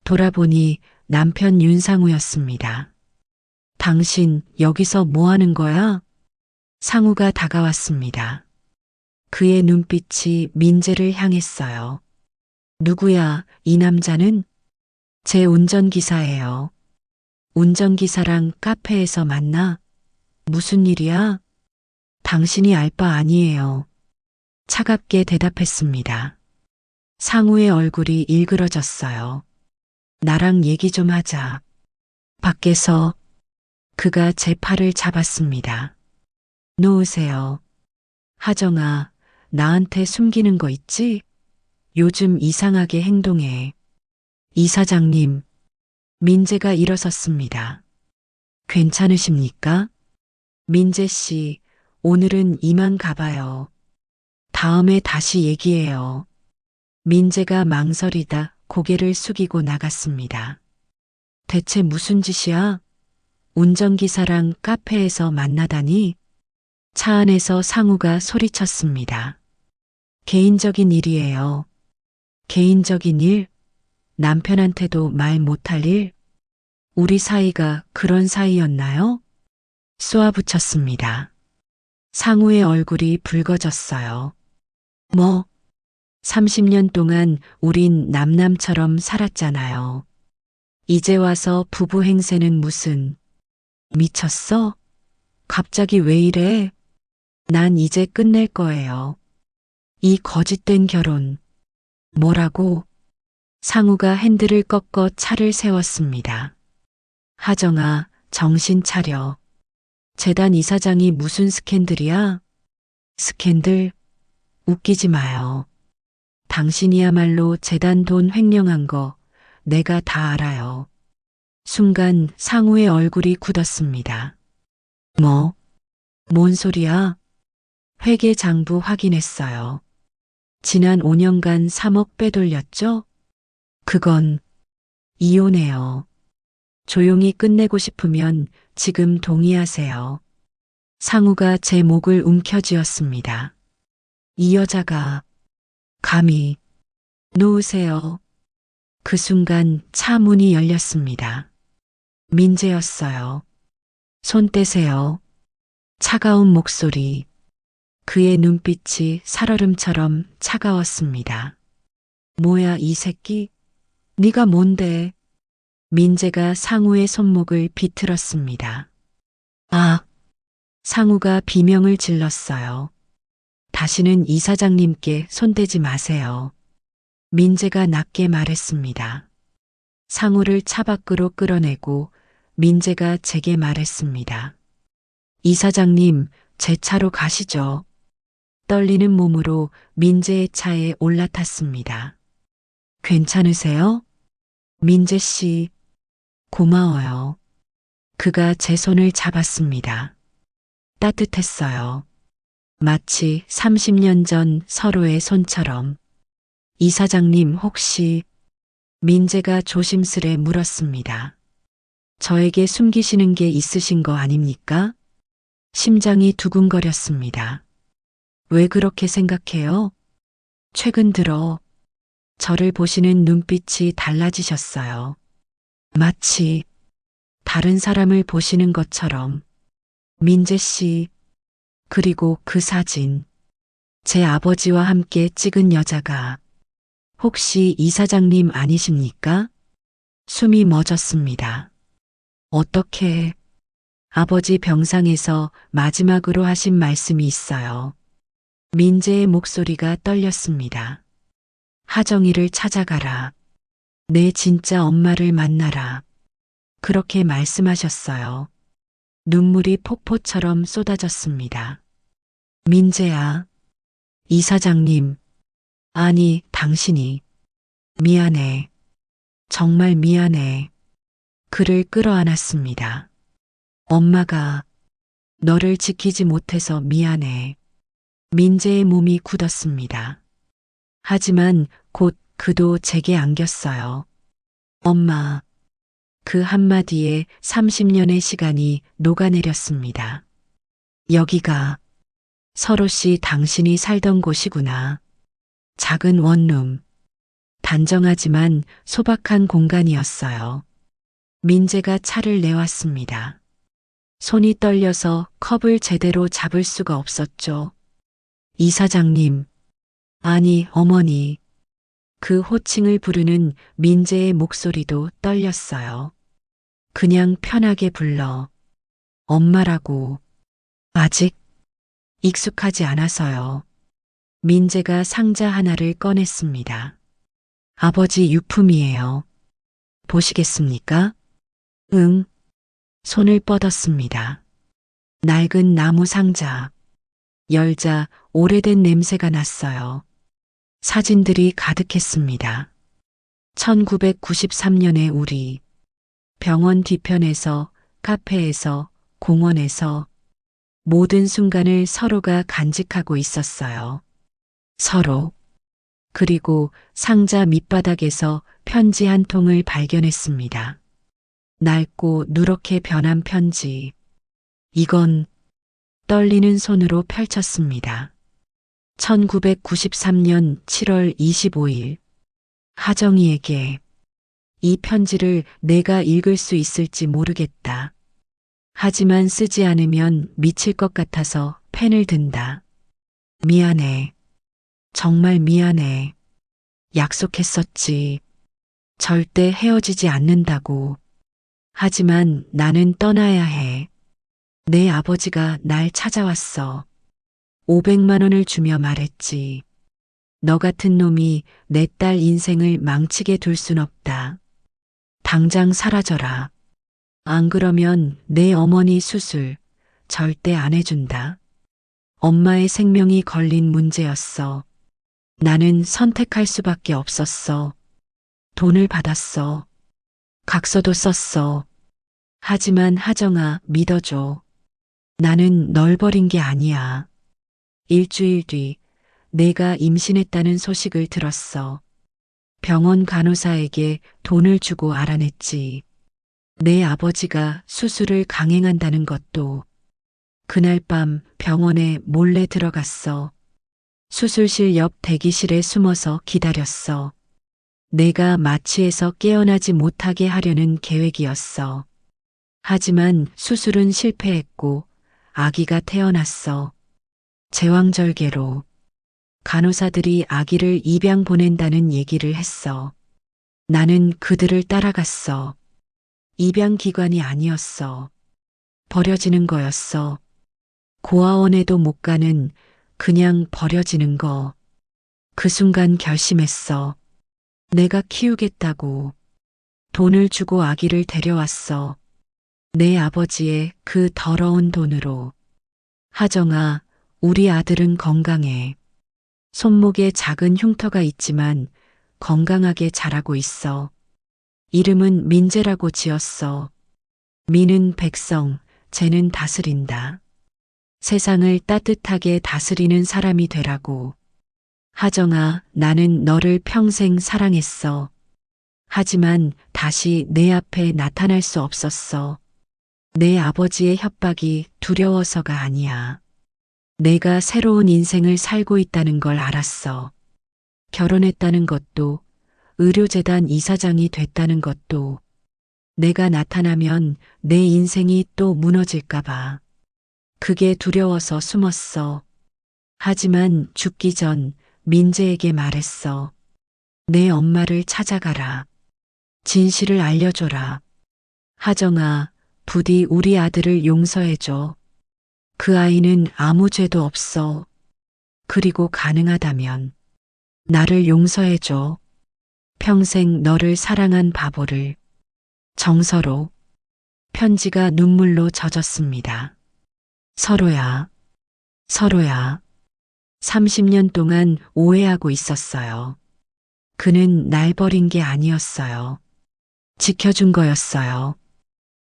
돌아보니 남편 윤상우였습니다. 당신 여기서 뭐 하는 거야? 상우가 다가왔습니다. 그의 눈빛이 민재를 향했어요. 누구야, 이 남자는? 제 운전기사예요. 운전기사랑 카페에서 만나? 무슨 일이야? 당신이 알 바 아니에요. 차갑게 대답했습니다. 상우의 얼굴이 일그러졌어요. 나랑 얘기 좀 하자. 밖에서 그가 제 팔을 잡았습니다. 놓으세요. 하정아, 나한테 숨기는 거 있지? 요즘 이상하게 행동해. 이사장님, 민재가 일어섰습니다. 괜찮으십니까? 민재 씨, 오늘은 이만 가봐요. 다음에 다시 얘기해요. 민재가 망설이다 고개를 숙이고 나갔습니다. 대체 무슨 짓이야? 운전기사랑 카페에서 만나다니? 차 안에서 상우가 소리쳤습니다. 개인적인 일이에요. 개인적인 일? 남편한테도 말 못할 일? 우리 사이가 그런 사이였나요? 쏘아붙였습니다. 상우의 얼굴이 붉어졌어요. 뭐, 30년 동안 우린 남남처럼 살았잖아요. 이제 와서 부부 행세는 무슨, 미쳤어? 갑자기 왜 이래? 난 이제 끝낼 거예요. 이 거짓된 결혼. 뭐라고? 상우가 핸들을 꺾어 차를 세웠습니다. 하정아, 정신 차려. 재단 이사장이 무슨 스캔들이야? 스캔들? 웃기지 마요. 당신이야말로 재단 돈 횡령한 거 내가 다 알아요. 순간 상우의 얼굴이 굳었습니다. 뭐? 뭔 소리야? 회계장부 확인했어요. 지난 5년간 3억 빼돌렸죠? 그건 이혼해요. 조용히 끝내고 싶으면 지금 동의하세요. 상우가 제 목을 움켜쥐었습니다. 이 여자가 감히 놓으세요. 그 순간 차 문이 열렸습니다. 민재였어요. 손 떼세요. 차가운 목소리. 그의 눈빛이 살얼음처럼 차가웠습니다. 뭐야 이 새끼? 네가 뭔데? 민재가 상우의 손목을 비틀었습니다. 아! 상우가 비명을 질렀어요. 다시는 이사장님께 손대지 마세요. 민재가 낮게 말했습니다. 상우를 차 밖으로 끌어내고 민재가 제게 말했습니다. 이사장님, 제 차로 가시죠. 떨리는 몸으로 민재의 차에 올라탔습니다. 괜찮으세요? 민재 씨, 고마워요. 그가 제 손을 잡았습니다. 따뜻했어요. 마치 30년 전 서로의 손처럼. 이사장님 혹시 민재가 조심스레 물었습니다. 저에게 숨기시는 게 있으신 거 아닙니까? 심장이 두근거렸습니다. 왜 그렇게 생각해요? 최근 들어 저를 보시는 눈빛이 달라지셨어요. 마치 다른 사람을 보시는 것처럼. 민재 씨, 그리고 그 사진, 제 아버지와 함께 찍은 여자가 혹시 이사장님 아니십니까? 숨이 멎었습니다. 어떻게 아버지 병상에서 마지막으로 하신 말씀이 있어요. 민재의 목소리가 떨렸습니다. 하정이를 찾아가라. 내 진짜 엄마를 만나라. 그렇게 말씀하셨어요. 눈물이 폭포처럼 쏟아졌습니다. 민재야, 이사장님, 아니, 당신이. 미안해. 정말 미안해. 그를 끌어안았습니다. 엄마가 너를 지키지 못해서 미안해. 민재의 몸이 굳었습니다. 하지만 곧 그도 제게 안겼어요. 엄마, 그 한마디에 30년의 시간이 녹아내렸습니다. 여기가 서로씨 당신이 살던 곳이구나. 작은 원룸. 단정하지만 소박한 공간이었어요. 민재가 차를 내왔습니다. 손이 떨려서 컵을 제대로 잡을 수가 없었죠. 이사장님, 아니 어머니. 그 호칭을 부르는 민재의 목소리도 떨렸어요. 그냥 편하게 불러. 엄마라고. 아직 익숙하지 않아서요. 민재가 상자 하나를 꺼냈습니다. 아버지 유품이에요. 보시겠습니까? 응. 손을 뻗었습니다. 낡은 나무 상자. 열자 오래된 냄새가 났어요. 사진들이 가득했습니다. 1993년의 우리. 병원 뒤편에서, 카페에서, 공원에서 모든 순간을 서로가 간직하고 있었어요. 서로. 그리고 상자 밑바닥에서 편지 한 통을 발견했습니다. 낡고 누렇게 변한 편지. 이건 떨리는 손으로 펼쳤습니다. 1993년 7월 25일. 하정이에게. 이 편지를 내가 읽을 수 있을지 모르겠다. 하지만 쓰지 않으면 미칠 것 같아서 펜을 든다. 미안해. 정말 미안해. 약속했었지. 절대 헤어지지 않는다고. 하지만 나는 떠나야 해. 내 아버지가 날 찾아왔어. 500만 원을 주며 말했지. 너 같은 놈이 내 딸 인생을 망치게 둘 순 없다. 당장 사라져라. 안 그러면 내 어머니 수술 절대 안 해준다. 엄마의 생명이 걸린 문제였어. 나는 선택할 수밖에 없었어. 돈을 받았어. 각서도 썼어. 하지만 하정아, 믿어줘. 나는 널 버린 게 아니야. 일주일 뒤 내가 임신했다는 소식을 들었어. 병원 간호사에게 돈을 주고 알아냈지. 내 아버지가 수술을 강행한다는 것도. 그날 밤 병원에 몰래 들어갔어. 수술실 옆 대기실에 숨어서 기다렸어. 내가 마취해서 깨어나지 못하게 하려는 계획이었어. 하지만 수술은 실패했고 아기가 태어났어. 제왕절개로. 간호사들이 아기를 입양 보낸다는 얘기를 했어. 나는 그들을 따라갔어. 입양 기관이 아니었어. 버려지는 거였어. 고아원에도 못 가는 그냥 버려지는 거. 그 순간 결심했어. 내가 키우겠다고. 돈을 주고 아기를 데려왔어. 내 아버지의 그 더러운 돈으로. 하정아, 우리 아들은 건강해. 손목에 작은 흉터가 있지만 건강하게 자라고 있어. 이름은 민재라고 지었어. 미는 백성, 재는 다스린다. 세상을 따뜻하게 다스리는 사람이 되라고. 하정아, 나는 너를 평생 사랑했어. 하지만 다시 내 앞에 나타날 수 없었어. 내 아버지의 협박이 두려워서가 아니야. 내가 새로운 인생을 살고 있다는 걸 알았어. 결혼했다는 것도, 의료재단 이사장이 됐다는 것도, 내가 나타나면 내 인생이 또 무너질까봐. 그게 두려워서 숨었어. 하지만 죽기 전 민재에게 말했어. 내 엄마를 찾아가라. 진실을 알려줘라. 하정아, 부디 우리 아들을 용서해줘. 그 아이는 아무 죄도 없어. 그리고 가능하다면 나를 용서해줘. 평생 너를 사랑한 바보를. 정서로. 편지가 눈물로 젖었습니다. 서로야, 서로야. 30년 동안 오해하고 있었어요. 그는 날 버린 게 아니었어요. 지켜준 거였어요.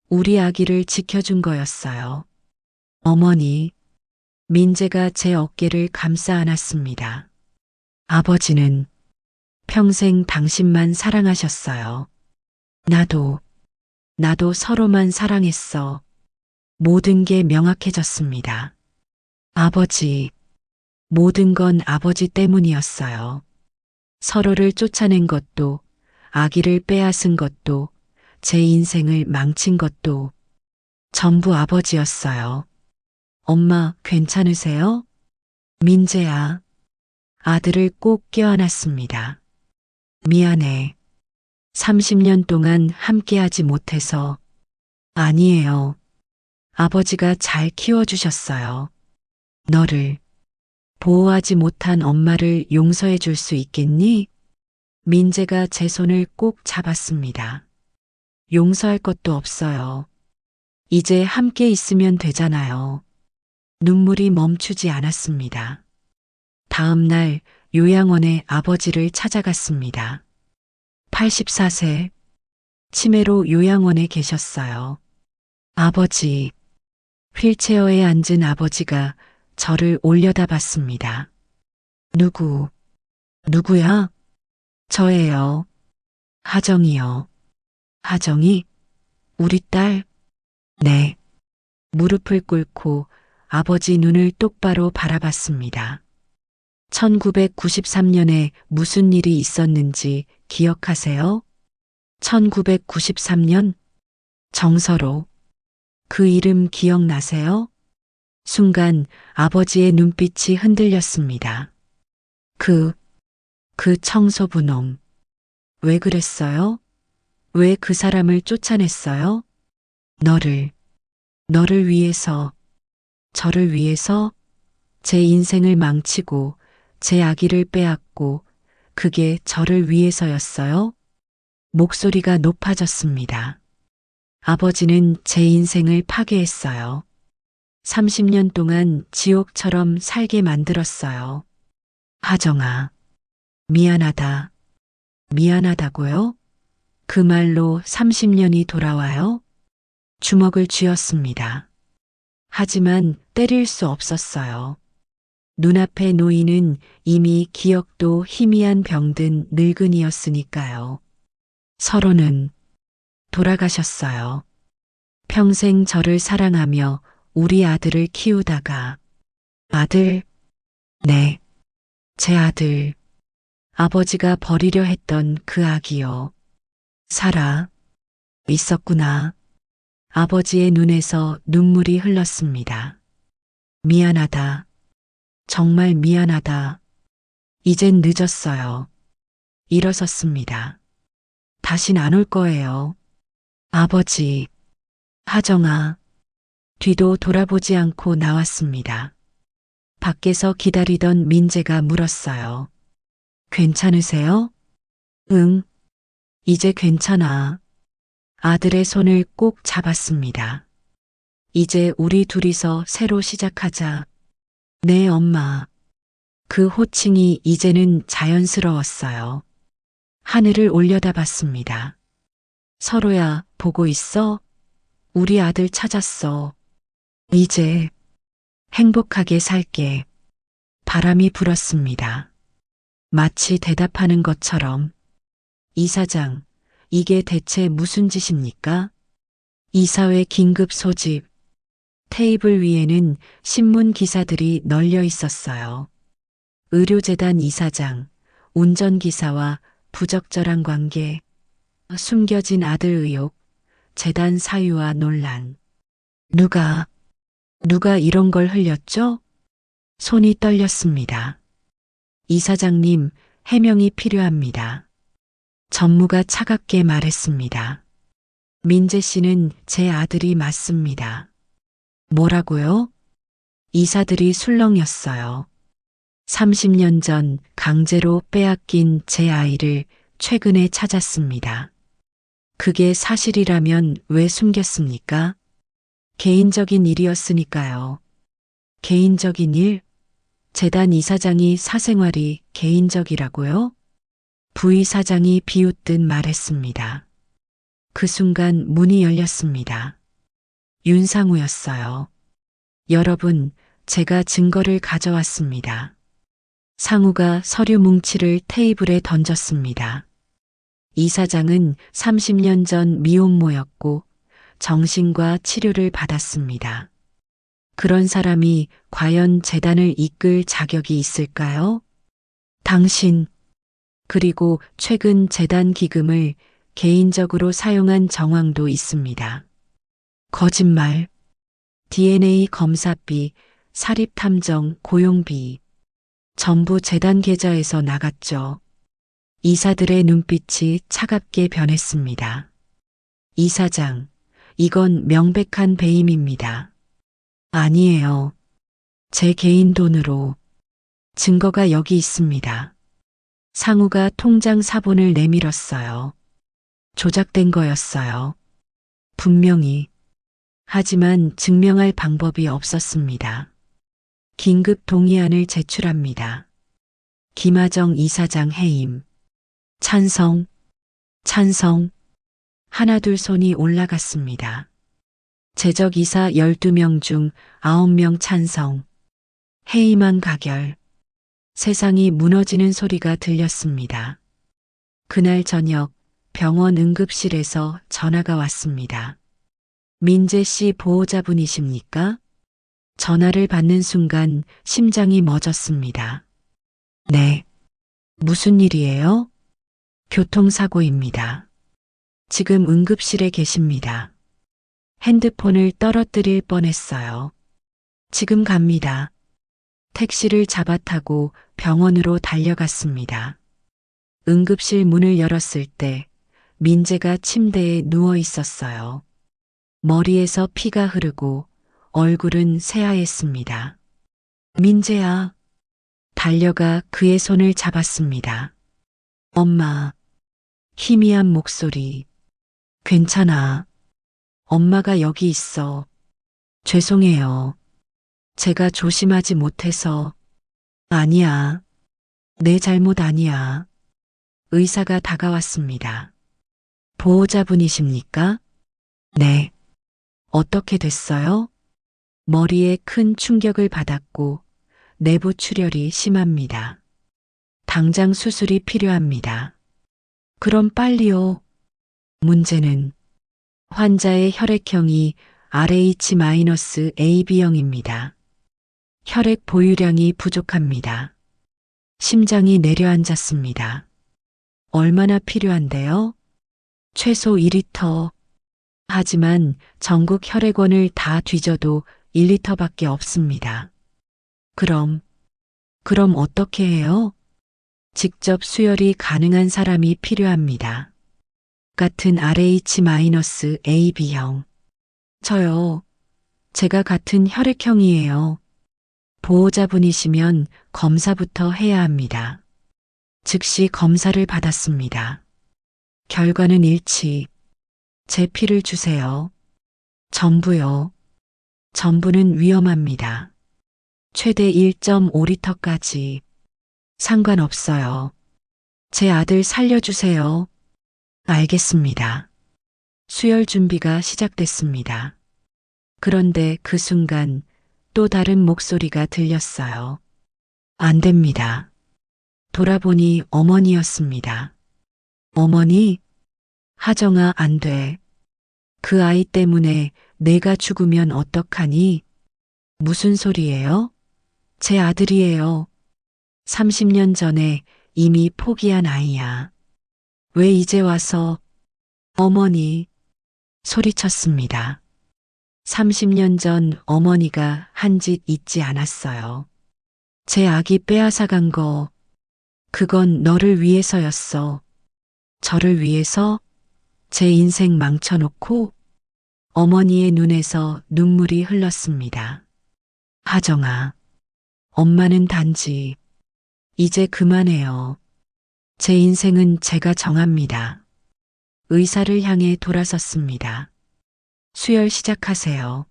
우리 아기를 지켜준 거였어요. 어머니, 민재가 제 어깨를 감싸 안았습니다. 아버지는 평생 당신만 사랑하셨어요. 나도 서로만 사랑했어. 모든 게 명확해졌습니다. 아버지, 모든 건 아버지 때문이었어요. 서로를 쫓아낸 것도, 아기를 빼앗은 것도, 제 인생을 망친 것도 전부 아버지였어요. 엄마, 괜찮으세요? 민재야. 아들을 꼭 껴안았습니다. 미안해. 30년 동안 함께하지 못해서. 아니에요. 아버지가 잘 키워주셨어요. 너를 보호하지 못한 엄마를 용서해 줄 수 있겠니? 민재가 제 손을 꼭 잡았습니다. 용서할 것도 없어요. 이제 함께 있으면 되잖아요. 눈물이 멈추지 않았습니다. 다음 날 요양원에 아버지를 찾아갔습니다. 84세. 치매로 요양원에 계셨어요. 아버지. 휠체어에 앉은 아버지가 저를 올려다봤습니다. 누구야? 저예요. 하정이요. 하정이? 우리 딸? 네. 무릎을 꿇고 아버지 눈을 똑바로 바라봤습니다. 1993년에 무슨 일이 있었는지 기억하세요? 1993년? 정서로. 그 이름 기억나세요? 순간 아버지의 눈빛이 흔들렸습니다. 그 청소부 놈. 왜 그랬어요? 왜 그 사람을 쫓아냈어요? 너를 위해서, 저를 위해서 제 인생을 망치고 제 아기를 빼앗고 그게 저를 위해서였어요? 목소리가 높아졌습니다. 아버지는 제 인생을 파괴했어요. 30년 동안 지옥처럼 살게 만들었어요. 하정아, 미안하다. 미안하다고요? 그 말로 30년이 돌아와요? 주먹을 쥐었습니다. 하지만 때릴 수 없었어요. 눈앞에 놓이는 이미 기억도 희미한 병든 늙은이였으니까요. 서로는 돌아가셨어요. 평생 저를 사랑하며 우리 아들을 키우다가. 아들? 네, 제 아들. 아버지가 버리려 했던 그 아기요. 살아 있었구나. 아버지의 눈에서 눈물이 흘렀습니다. 미안하다. 정말 미안하다. 이젠 늦었어요. 일어섰습니다. 다신 안 올 거예요. 아버지. 하정아. 뒤도 돌아보지 않고 나왔습니다. 밖에서 기다리던 민재가 물었어요. 괜찮으세요? 응. 이제 괜찮아. 아들의 손을 꼭 잡았습니다. 이제 우리 둘이서 새로 시작하자. 네, 엄마. 그 호칭이 이제는 자연스러웠어요. 하늘을 올려다봤습니다. 서로야, 보고 있어? 우리 아들 찾았어. 이제 행복하게 살게. 바람이 불었습니다. 마치 대답하는 것처럼. 이사장, 이게 대체 무슨 짓입니까? 이사회 긴급 소집. 테이블 위에는 신문 기사들이 널려 있었어요. 의료재단 이사장, 운전기사와 부적절한 관계, 숨겨진 아들 의혹, 재단 사유와 논란. 누가 이런 걸 흘렸죠? 손이 떨렸습니다. 이사장님, 해명이 필요합니다. 전무가 차갑게 말했습니다. 민재 씨는 제 아들이 맞습니다. 뭐라고요? 이사들이 술렁였어요. 30년 전 강제로 빼앗긴 제 아이를 최근에 찾았습니다. 그게 사실이라면 왜 숨겼습니까? 개인적인 일이었으니까요. 개인적인 일? 재단 이사장이 사생활이 개인적이라고요? 부이사장이 비웃듯 말했습니다. 그 순간 문이 열렸습니다. 윤상우였어요. 여러분, 제가 증거를 가져왔습니다. 상우가 서류 뭉치를 테이블에 던졌습니다. 이사장은 30년 전 미혼모였고 정신과 치료를 받았습니다. 그런 사람이 과연 재단을 이끌 자격이 있을까요? 당신, 그리고 최근 재단 기금을 개인적으로 사용한 정황도 있습니다. 거짓말, DNA 검사비, 사립탐정 고용비, 전부 재단 계좌에서 나갔죠. 이사들의 눈빛이 차갑게 변했습니다. 이사장, 이건 명백한 배임입니다. 아니에요. 제 개인 돈으로. 증거가 여기 있습니다. 상우가 통장 사본을 내밀었어요. 조작된 거였어요. 분명히. 하지만 증명할 방법이 없었습니다. 긴급 동의안을 제출합니다. 김하정 이사장 해임. 찬성, 찬성. 하나둘 손이 올라갔습니다. 제적이사 12명 중 9명 찬성. 해임안 가결. 세상이 무너지는 소리가 들렸습니다. 그날 저녁 병원 응급실에서 전화가 왔습니다. 민재 씨 보호자분이십니까? 전화를 받는 순간 심장이 멎었습니다. 네. 무슨 일이에요? 교통사고입니다. 지금 응급실에 계십니다. 핸드폰을 떨어뜨릴 뻔했어요. 지금 갑니다. 택시를 잡아타고 병원으로 달려갔습니다. 응급실 문을 열었을 때 민재가 침대에 누워 있었어요. 머리에서 피가 흐르고 얼굴은 새하였습니다. 민재야. 달려가 그의 손을 잡았습니다. 엄마. 희미한 목소리. 괜찮아. 엄마가 여기 있어. 죄송해요. 제가 조심하지 못해서. 아니야. 내 잘못 아니야. 의사가 다가왔습니다. 보호자분이십니까? 네. 어떻게 됐어요? 머리에 큰 충격을 받았고 내부 출혈이 심합니다. 당장 수술이 필요합니다. 그럼 빨리요. 문제는 환자의 혈액형이 RH-AB형입니다. 혈액 보유량이 부족합니다. 심장이 내려앉았습니다. 얼마나 필요한데요? 최소 2리터. 하지만 전국 혈액원을 다 뒤져도 1리터밖에 없습니다. 그럼 어떻게 해요? 직접 수혈이 가능한 사람이 필요합니다. 같은 RH-AB형. 저요. 제가 같은 혈액형이에요. 보호자분이시면 검사부터 해야 합니다. 즉시 검사를 받았습니다. 결과는 일치. 제 피를 주세요. 전부요. 전부는 위험합니다. 최대 1.5리터까지. 상관없어요. 제 아들 살려주세요. 알겠습니다. 수혈 준비가 시작됐습니다. 그런데 그 순간 또 다른 목소리가 들렸어요. 안 됩니다. 돌아보니 어머니였습니다. 어머니, 하정아, 안 돼. 그 아이 때문에 내가 죽으면 어떡하니? 무슨 소리예요? 제 아들이에요. 30년 전에 이미 포기한 아이야. 왜 이제 와서 어머니 소리쳤습니다. 30년 전 어머니가 한 짓 잊지 않았어요. 제 아기 빼앗아간 거, 그건 너를 위해서였어. 저를 위해서 제 인생 망쳐놓고 어머니의 눈에서 눈물이 흘렀습니다. 하정아, 엄마는 단지 이제 그만해요. 제 인생은 제가 정합니다. 의사를 향해 돌아섰습니다. 수혈 시작하세요.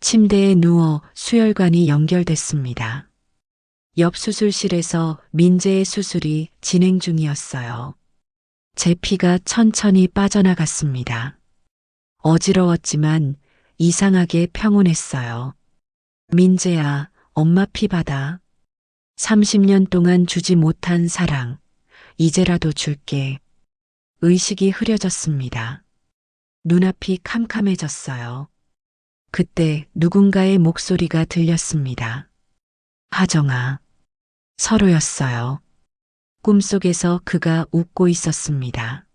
침대에 누워 수혈관이 연결됐습니다. 옆 수술실에서 민재의 수술이 진행 중이었어요. 제 피가 천천히 빠져나갔습니다. 어지러웠지만 이상하게 평온했어요. 민재야, 엄마 피 받아. 30년 동안 주지 못한 사랑, 이제라도 줄게. 의식이 흐려졌습니다. 눈앞이 캄캄해졌어요. 그때 누군가의 목소리가 들렸습니다. 하정아. 서로였어요. 꿈속에서 그가 웃고 있었습니다.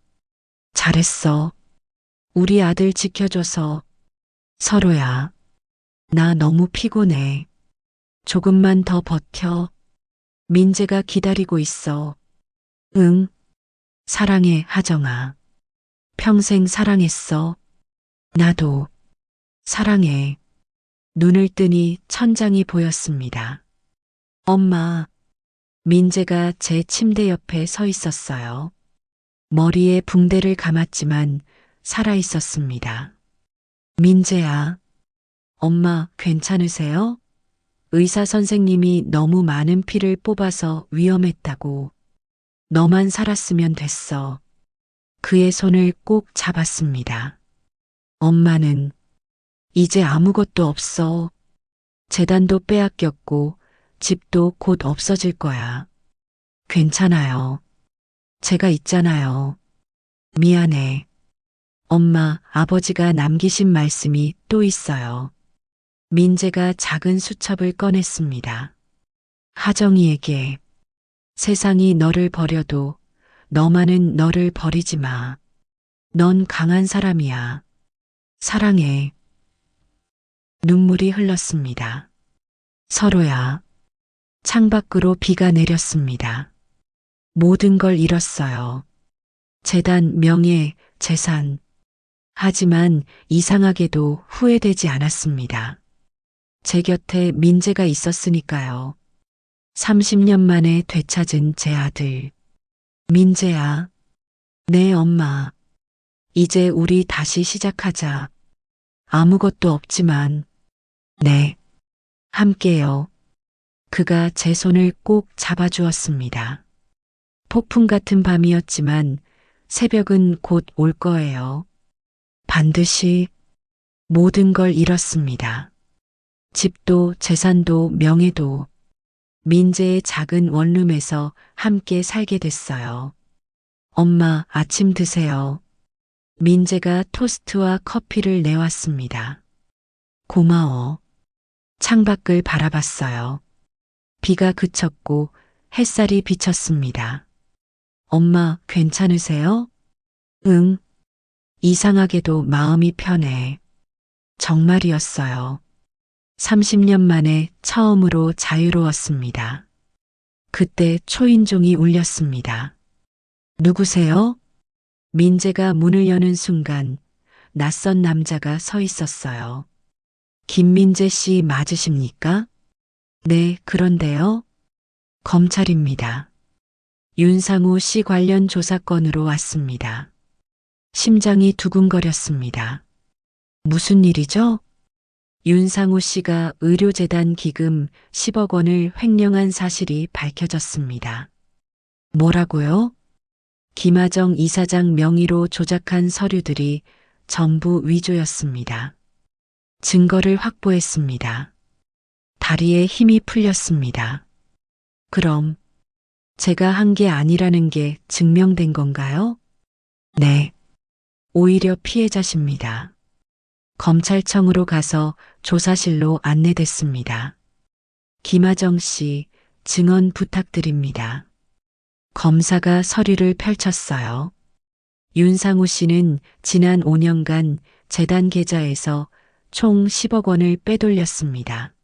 잘했어. 우리 아들 지켜줘서. 서로야. 나 너무 피곤해. 조금만 더 버텨. 민재가 기다리고 있어. 응. 사랑해, 하정아. 평생 사랑했어. 나도. 사랑해. 눈을 뜨니 천장이 보였습니다. 엄마. 민재가 제 침대 옆에 서 있었어요. 머리에 붕대를 감았지만 살아 있었습니다. 민재야. 엄마, 괜찮으세요? 의사 선생님이 너무 많은 피를 뽑아서 위험했다고. 너만 살았으면 됐어. 그의 손을 꼭 잡았습니다. 엄마는 이제 아무것도 없어. 재단도 빼앗겼고 집도 곧 없어질 거야. 괜찮아요. 제가 있잖아요. 미안해. 엄마, 아버지가 남기신 말씀이 또 있어요. 민재가 작은 수첩을 꺼냈습니다. 하정이에게 세상이 너를 버려도 너만은 너를 버리지 마. 넌 강한 사람이야. 사랑해. 눈물이 흘렀습니다. 서로야. 창밖으로 비가 내렸습니다. 모든 걸 잃었어요. 재단, 명예, 재산. 하지만 이상하게도 후회되지 않았습니다. 제 곁에 민재가 있었으니까요. 30년 만에 되찾은 제 아들. 민재야. 네, 엄마. 이제 우리 다시 시작하자. 아무것도 없지만. 네. 함께요. 그가 제 손을 꼭 잡아주었습니다. 폭풍 같은 밤이었지만 새벽은 곧 올 거예요. 반드시 모든 걸 잃었습니다. 집도 재산도 명예도 민재의 작은 원룸에서 함께 살게 됐어요. 엄마, 아침 드세요. 민재가 토스트와 커피를 내왔습니다. 고마워. 창밖을 바라봤어요. 비가 그쳤고 햇살이 비쳤습니다. 엄마, 괜찮으세요? 응. 이상하게도 마음이 편해. 정말이었어요. 30년 만에 처음으로 자유로웠습니다. 그때 초인종이 울렸습니다. 누구세요? 민재가 문을 여는 순간 낯선 남자가 서 있었어요. 김민재 씨 맞으십니까? 네, 그런데요. 검찰입니다. 윤상우 씨 관련 조사건으로 왔습니다. 심장이 두근거렸습니다. 무슨 일이죠? 윤상우 씨가 의료재단 기금 10억 원을 횡령한 사실이 밝혀졌습니다. 뭐라고요? 김하정 이사장 명의로 조작한 서류들이 전부 위조였습니다. 증거를 확보했습니다. 다리에 힘이 풀렸습니다. 그럼 제가 한 게 아니라는 게 증명된 건가요? 네. 오히려 피해자십니다. 검찰청으로 가서 조사실로 안내됐습니다. 김하정 씨, 증언 부탁드립니다. 검사가 서류를 펼쳤어요. 윤상우 씨는 지난 5년간 재단 계좌에서 총 10억 원을 빼돌렸습니다.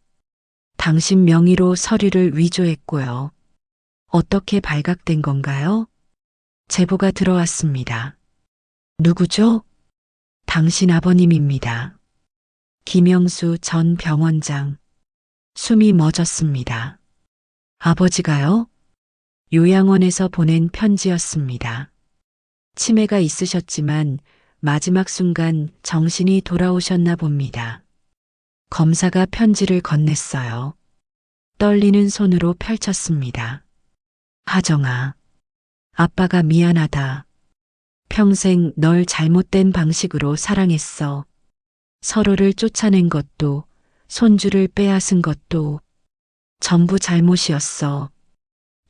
당신 명의로 서류를 위조했고요. 어떻게 발각된 건가요? 제보가 들어왔습니다. 누구죠? 당신 아버님입니다. 김영수 전 병원장. 숨이 멎었습니다. 아버지가요? 요양원에서 보낸 편지였습니다. 치매가 있으셨지만 마지막 순간 정신이 돌아오셨나 봅니다. 검사가 편지를 건넸어요. 떨리는 손으로 펼쳤습니다. 하정아, 아빠가 미안하다. 평생 널 잘못된 방식으로 사랑했어. 서로를 쫓아낸 것도, 손주를 빼앗은 것도 전부 잘못이었어.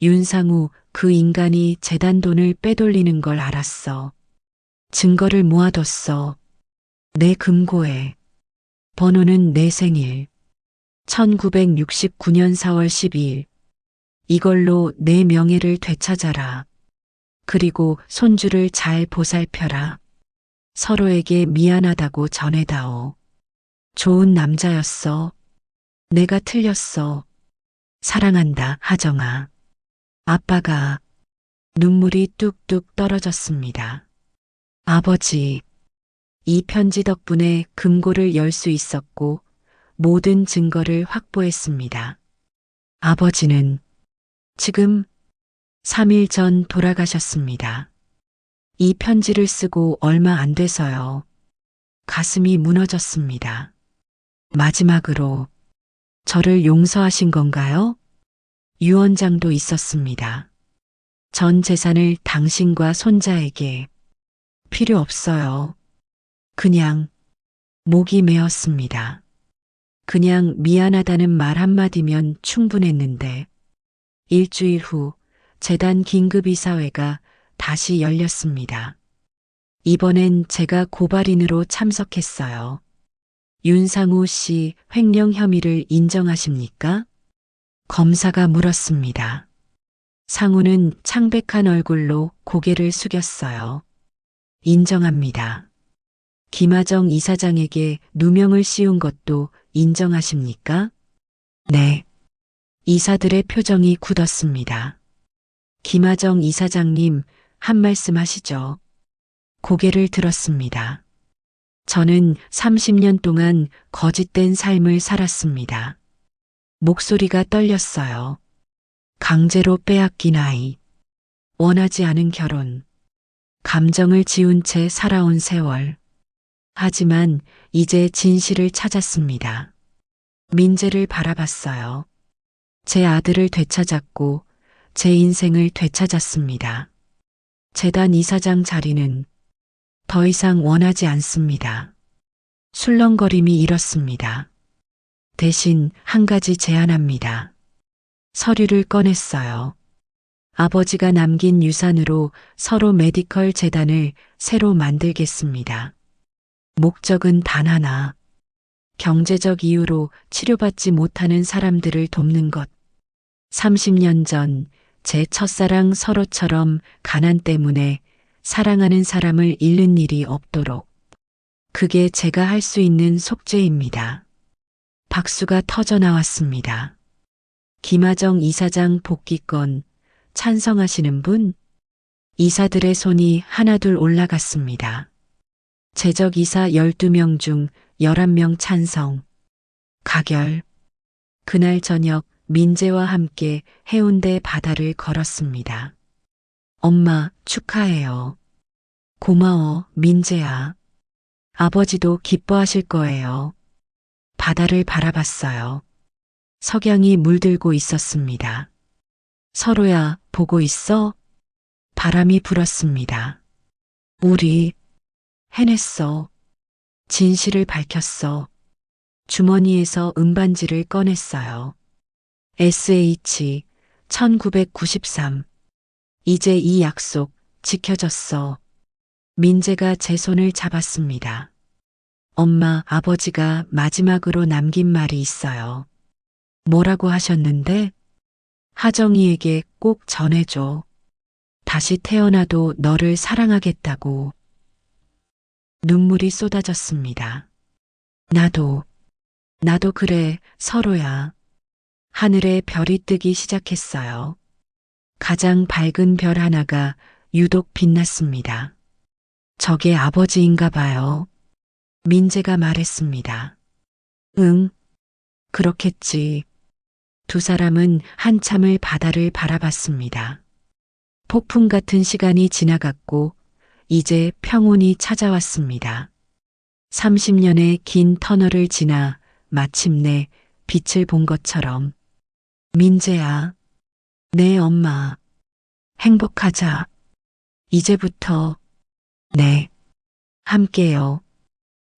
윤상우 그 인간이 재단 돈을 빼돌리는 걸 알았어. 증거를 모아뒀어. 내 금고에. 번호는 내 생일. 1969년 4월 12일. 이걸로 내 명예를 되찾아라. 그리고 손주를 잘 보살펴라. 서로에게 미안하다고 전해다오. 좋은 남자였어. 내가 틀렸어. 사랑한다, 하정아. 아빠가 눈물이 뚝뚝 떨어졌습니다. 아버지, 이 편지 덕분에 금고를 열 수 있었고 모든 증거를 확보했습니다. 아버지는 지금 3일 전 돌아가셨습니다. 이 편지를 쓰고 얼마 안 돼서요. 가슴이 무너졌습니다. 마지막으로 저를 용서하신 건가요? 유언장도 있었습니다. 전 재산을 당신과 손자에게. 필요 없어요. 그냥 목이 메었습니다. 그냥 미안하다는 말 한마디면 충분했는데 일주일 후 재단 긴급이사회가 다시 열렸습니다. 이번엔 제가 고발인으로 참석했어요. 윤상우 씨 횡령 혐의를 인정하십니까? 검사가 물었습니다. 상우는 창백한 얼굴로 고개를 숙였어요. 인정합니다. 김하정 이사장에게 누명을 씌운 것도 인정하십니까? 네. 이사들의 표정이 굳었습니다. 김하정 이사장님, 한 말씀 하시죠. 고개를 들었습니다. 저는 30년 동안 거짓된 삶을 살았습니다. 목소리가 떨렸어요. 강제로 빼앗긴 아이, 원하지 않은 결혼, 감정을 지운 채 살아온 세월. 하지만 이제 진실을 찾았습니다. 민재를 바라봤어요. 제 아들을 되찾았고 제 인생을 되찾았습니다. 재단 이사장 자리는 더 이상 원하지 않습니다. 술렁거림이 일었습니다. 대신 한 가지 제안합니다. 서류를 꺼냈어요. 아버지가 남긴 유산으로 서로 메디컬 재단을 새로 만들겠습니다. 목적은 단 하나. 경제적 이유로 치료받지 못하는 사람들을 돕는 것. 30년 전 제 첫사랑 서로처럼 가난 때문에 사랑하는 사람을 잃는 일이 없도록. 그게 제가 할 수 있는 속죄입니다. 박수가 터져 나왔습니다. 김하정 이사장 복귀권 찬성하시는 분? 이사들의 손이 하나둘 올라갔습니다. 재적 이사 12명 중 11명 찬성. 가결. 그날 저녁 민재와 함께 해운대 바다를 걸었습니다. 엄마 축하해요. 고마워 민재야. 아버지도 기뻐하실 거예요. 바다를 바라봤어요. 석양이 물들고 있었습니다. 서로야 보고 있어? 바람이 불었습니다. 우리 해냈어. 진실을 밝혔어. 주머니에서 음반지를 꺼냈어요. SH 1993 이제 이 약속 지켜졌어. 민재가 제 손을 잡았습니다. 엄마, 아버지가 마지막으로 남긴 말이 있어요. 뭐라고 하셨는데? 하정이에게 꼭 전해줘. 다시 태어나도 너를 사랑하겠다고. 눈물이 쏟아졌습니다. 나도 그래, 서로야. 하늘에 별이 뜨기 시작했어요. 가장 밝은 별 하나가 유독 빛났습니다. 저게 아버지인가 봐요. 민재가 말했습니다. 응, 그렇겠지. 두 사람은 한참을 바다를 바라봤습니다. 폭풍 같은 시간이 지나갔고 이제 평온이 찾아왔습니다. 30년의 긴 터널을 지나 마침내 빛을 본 것처럼. 민재야, 내 엄마, 행복하자. 이제부터, 네, 함께요.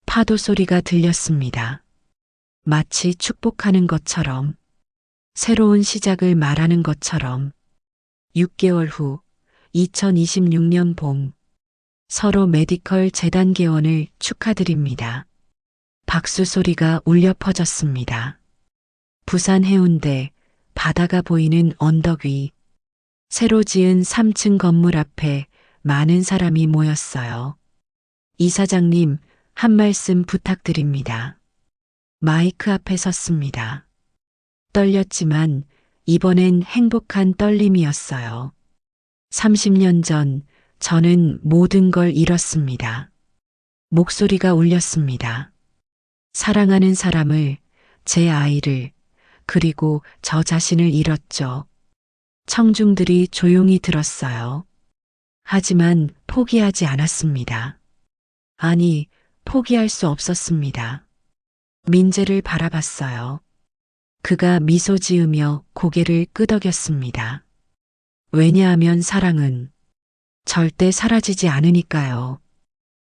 파도 소리가 들렸습니다. 마치 축복하는 것처럼, 새로운 시작을 말하는 것처럼. 6개월 후, 2026년 봄, 서로 메디컬 재단 개원을 축하드립니다. 박수 소리가 울려 퍼졌습니다. 부산 해운대, 바다가 보이는 언덕 위, 새로 지은 3층 건물 앞에 많은 사람이 모였어요. 이사장님, 한 말씀 부탁드립니다. 마이크 앞에 섰습니다. 떨렸지만 이번엔 행복한 떨림이었어요. 30년 전 저는 모든 걸 잃었습니다. 목소리가 울렸습니다. 사랑하는 사람을, 제 아이를, 그리고 저 자신을 잃었죠. 청중들이 조용히 들었어요. 하지만 포기하지 않았습니다. 아니, 포기할 수 없었습니다. 민재를 바라봤어요. 그가 미소 지으며 고개를 끄덕였습니다. 왜냐하면 사랑은 절대 사라지지 않으니까요.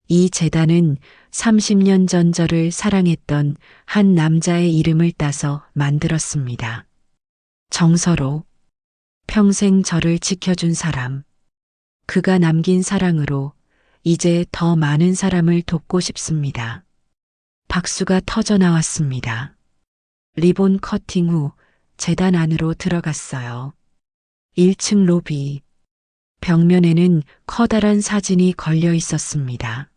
이 재단은 30년 전 저를 사랑했던 한 남자의 이름을 따서 만들었습니다. 정서로, 평생 저를 지켜준 사람. 그가 남긴 사랑으로 이제 더 많은 사람을 돕고 싶습니다. 박수가 터져 나왔습니다. 리본 커팅 후 재단 안으로 들어갔어요. 1층 로비. 벽면에는 커다란 사진이 걸려 있었습니다.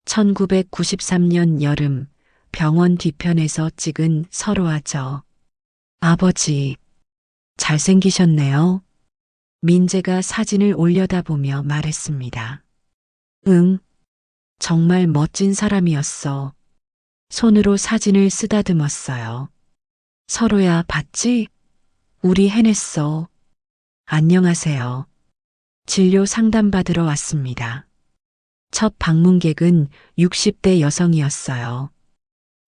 1993년 여름 병원 뒤편에서 찍은 서로와 저. 아버지, 잘생기셨네요. 민재가 사진을 올려다보며 말했습니다. 응, 정말 멋진 사람이었어. 손으로 사진을 쓰다듬었어요. 서로야, 봤지? 우리 해냈어. 안녕하세요. 진료 상담받으러 왔습니다. 첫 방문객은 60대 여성이었어요.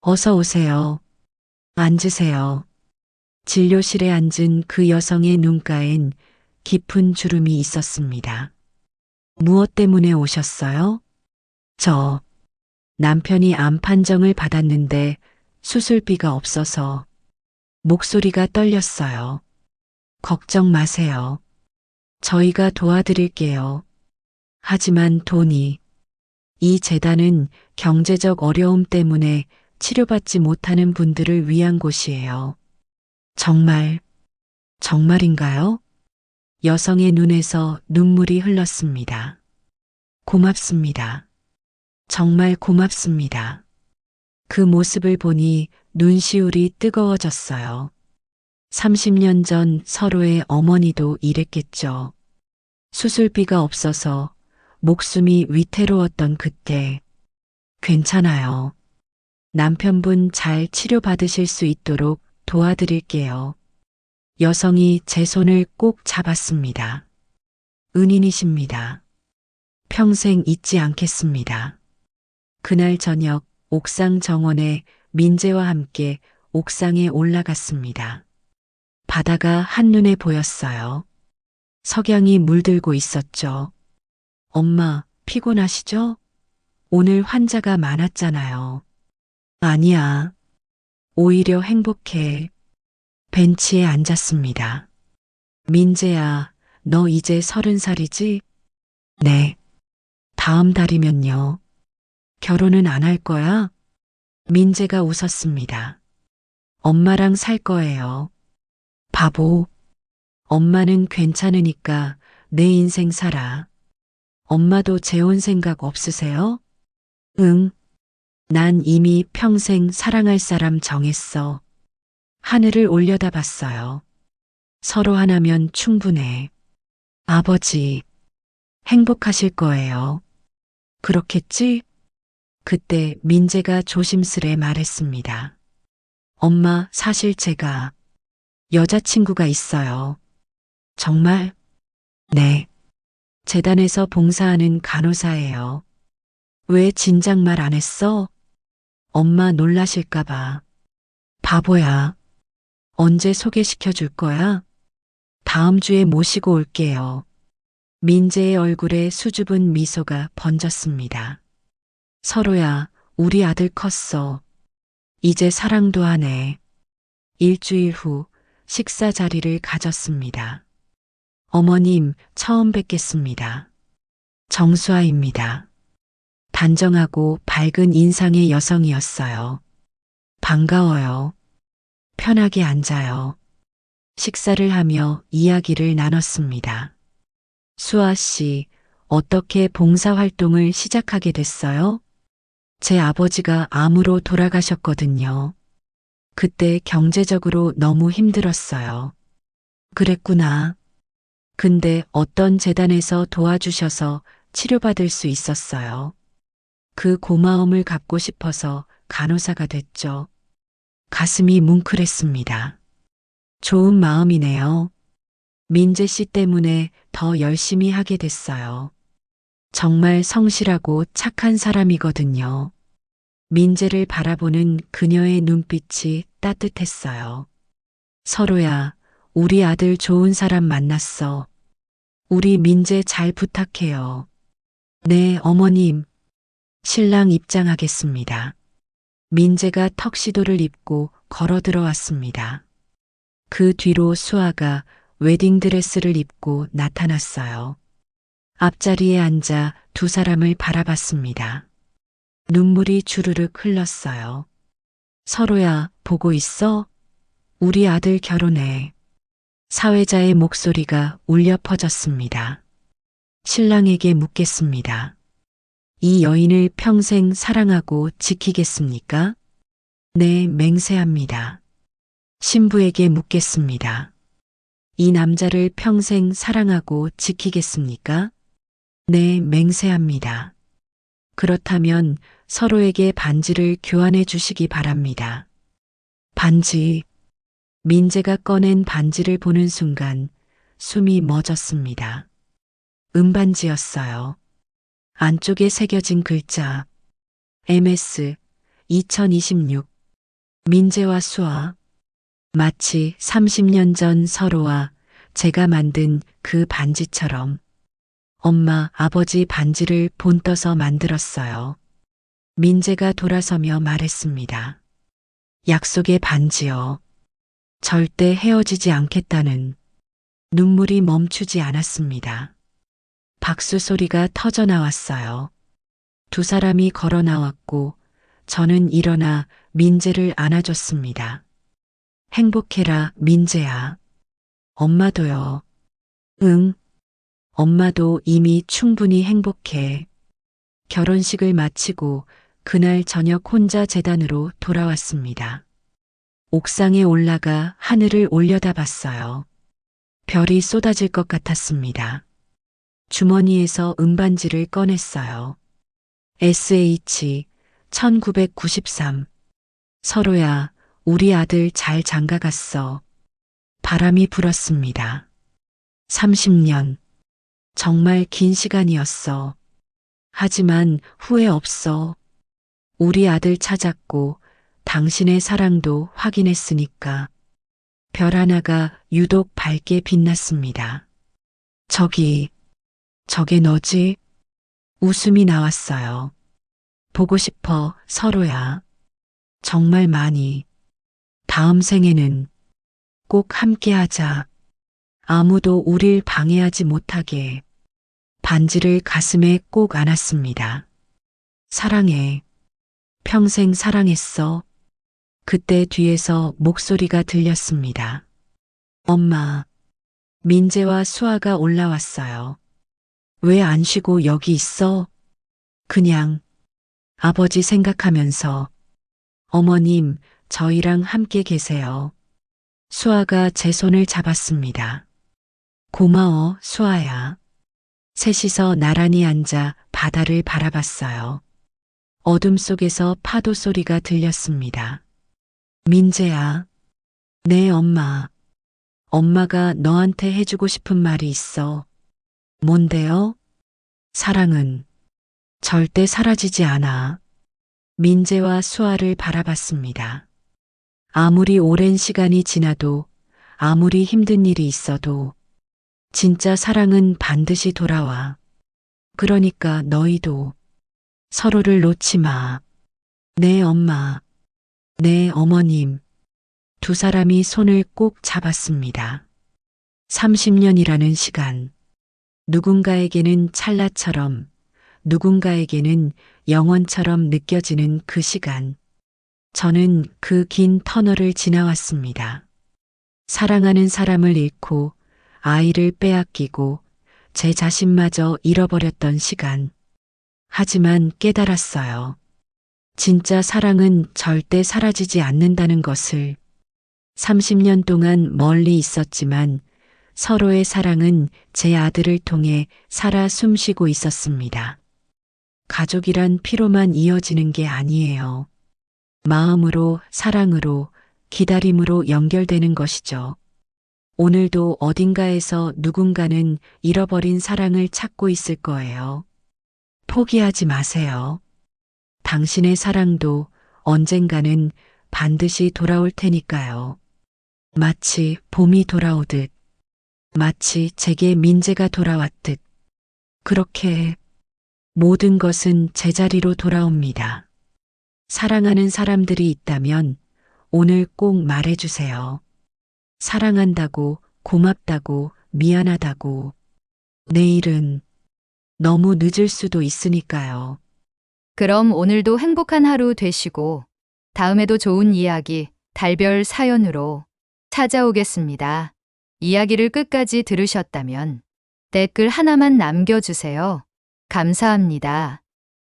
어서 오세요. 앉으세요. 진료실에 앉은 그 여성의 눈가엔 깊은 주름이 있었습니다. 무엇 때문에 오셨어요? 남편이 암 판정을 받았는데 수술비가 없어서. 목소리가 떨렸어요. 걱정 마세요. 저희가 도와드릴게요. 하지만 이 재단은 경제적 어려움 때문에 치료받지 못하는 분들을 위한 곳이에요. 정말인가요? 여성의 눈에서 눈물이 흘렀습니다. 고맙습니다. 정말 고맙습니다. 그 모습을 보니 눈시울이 뜨거워졌어요. 30년 전 서로의 어머니도 이랬겠죠. 수술비가 없어서 목숨이 위태로웠던 그때. 괜찮아요. 남편분 잘 치료받으실 수 있도록 도와드릴게요. 여성이 제 손을 꼭 잡았습니다. 은인이십니다. 평생 잊지 않겠습니다. 그날 저녁 옥상 정원에 민재와 함께 옥상에 올라갔습니다. 바다가 한눈에 보였어요. 석양이 물들고 있었죠. 엄마, 피곤하시죠? 오늘 환자가 많았잖아요. 아니야. 오히려 행복해. 벤치에 앉았습니다. 민재야, 너 이제 30살이지? 네. 다음 달이면요. 결혼은 안 할 거야? 민재가 웃었습니다. 엄마랑 살 거예요. 바보. 엄마는 괜찮으니까 내 인생 살아. 엄마도 재혼 생각 없으세요? 응. 난 이미 평생 사랑할 사람 정했어. 하늘을 올려다봤어요. 서로 하나면 충분해. 아버지, 행복하실 거예요. 그렇겠지? 그때 민재가 조심스레 말했습니다. 엄마, 사실 제가 여자친구가 있어요. 정말? 네. 재단에서 봉사하는 간호사예요. 왜 진작 말 안 했어? 엄마 놀라실까봐. 바보야. 언제 소개시켜 줄 거야? 다음 주에 모시고 올게요. 민재의 얼굴에 수줍은 미소가 번졌습니다. 서로야, 우리 아들 컸어. 이제 사랑도 하네. 일주일 후 식사 자리를 가졌습니다. 어머님, 처음 뵙겠습니다. 정수아입니다. 단정하고 밝은 인상의 여성이었어요. 반가워요. 편하게 앉아요. 식사를 하며 이야기를 나눴습니다. 수아 씨, 어떻게 봉사활동을 시작하게 됐어요? 제 아버지가 암으로 돌아가셨거든요. 그때 경제적으로 너무 힘들었어요. 그랬구나. 근데 어떤 재단에서 도와주셔서 치료받을 수 있었어요. 그 고마움을 갚고 싶어서 간호사가 됐죠. 가슴이 뭉클했습니다. 좋은 마음이네요. 민재 씨 때문에 더 열심히 하게 됐어요. 정말 성실하고 착한 사람이거든요. 민재를 바라보는 그녀의 눈빛이 따뜻했어요. 서로야, 우리 아들 좋은 사람 만났어. 우리 민재 잘 부탁해요. 네, 어머님. 신랑 입장하겠습니다. 민재가 턱시도를 입고 걸어 들어왔습니다. 그 뒤로 수아가 웨딩드레스를 입고 나타났어요. 앞자리에 앉아 두 사람을 바라봤습니다. 눈물이 주르륵 흘렀어요. 서로야, 보고 있어? 우리 아들 결혼해. 사회자의 목소리가 울려 퍼졌습니다. 신랑에게 묻겠습니다. 이 여인을 평생 사랑하고 지키겠습니까? 네, 맹세합니다. 신부에게 묻겠습니다. 이 남자를 평생 사랑하고 지키겠습니까? 네, 맹세합니다. 그렇다면 서로에게 반지를 교환해 주시기 바랍니다. 반지. 민재가 꺼낸 반지를 보는 순간 숨이 멎었습니다. 은반지였어요. 안쪽에 새겨진 글자 MS 2026 민재와 수아. 마치 30년 전 서로와 제가 만든 그 반지처럼 엄마, 아버지 반지를 본떠서 만들었어요. 민재가 돌아서며 말했습니다. 약속의 반지요. 절대 헤어지지 않겠다는. 눈물이 멈추지 않았습니다. 박수 소리가 터져 나왔어요. 두 사람이 걸어 나왔고 저는 일어나 민재를 안아줬습니다. 행복해라, 민재야. 엄마도요. 응. 엄마도 이미 충분히 행복해. 결혼식을 마치고 그날 저녁 혼자 재단으로 돌아왔습니다. 옥상에 올라가 하늘을 올려다봤어요. 별이 쏟아질 것 같았습니다. 주머니에서 은반지를 꺼냈어요. SH 1993. 서로야, 우리 아들 잘 장가갔어. 바람이 불었습니다. 30년. 정말 긴 시간이었어. 하지만 후회 없어. 우리 아들 찾았고 당신의 사랑도 확인했으니까. 별 하나가 유독 밝게 빛났습니다. 저게 너지? 웃음이 나왔어요. 보고 싶어, 서로야. 정말 많이. 다음 생에는 꼭 함께 하자. 아무도 우릴 방해하지 못하게 반지를 가슴에 꼭 안았습니다. 사랑해. 평생 사랑했어. 그때 뒤에서 목소리가 들렸습니다. 엄마, 민재와 수아가 올라왔어요. 왜 안 쉬고 여기 있어? 그냥 아버지 생각하면서. 어머님, 저희랑 함께 계세요. 수아가 제 손을 잡았습니다. 고마워, 수아야. 셋이서 나란히 앉아 바다를 바라봤어요. 어둠 속에서 파도 소리가 들렸습니다. 민재야. 네, 엄마. 엄마가 너한테 해주고 싶은 말이 있어. 뭔데요? 사랑은 절대 사라지지 않아. 민재와 수아를 바라봤습니다. 아무리 오랜 시간이 지나도, 아무리 힘든 일이 있어도, 진짜 사랑은 반드시 돌아와. 그러니까 너희도 서로를 놓지 마. 네, 엄마. 네, 어머님. 두 사람이 손을 꼭 잡았습니다. 30년이라는 시간. 누군가에게는 찰나처럼, 누군가에게는 영원처럼 느껴지는 그 시간. 저는 그 긴 터널을 지나왔습니다. 사랑하는 사람을 잃고, 아이를 빼앗기고, 제 자신마저 잃어버렸던 시간. 하지만 깨달았어요. 진짜 사랑은 절대 사라지지 않는다는 것을. 30년 동안 멀리 있었지만 서로의 사랑은 제 아들을 통해 살아 숨쉬고 있었습니다. 가족이란 피로만 이어지는 게 아니에요. 마음으로, 사랑으로, 기다림으로 연결되는 것이죠. 오늘도 어딘가에서 누군가는 잃어버린 사랑을 찾고 있을 거예요. 포기하지 마세요. 당신의 사랑도 언젠가는 반드시 돌아올 테니까요. 마치 봄이 돌아오듯, 마치 제게 민재가 돌아왔듯, 그렇게 모든 것은 제자리로 돌아옵니다. 사랑하는 사람들이 있다면 오늘 꼭 말해주세요. 사랑한다고, 고맙다고, 미안하다고. 내일은 너무 늦을 수도 있으니까요. 그럼 오늘도 행복한 하루 되시고 다음에도 좋은 이야기, 달별 사연으로 찾아오겠습니다. 이야기를 끝까지 들으셨다면 댓글 하나만 남겨주세요. 감사합니다.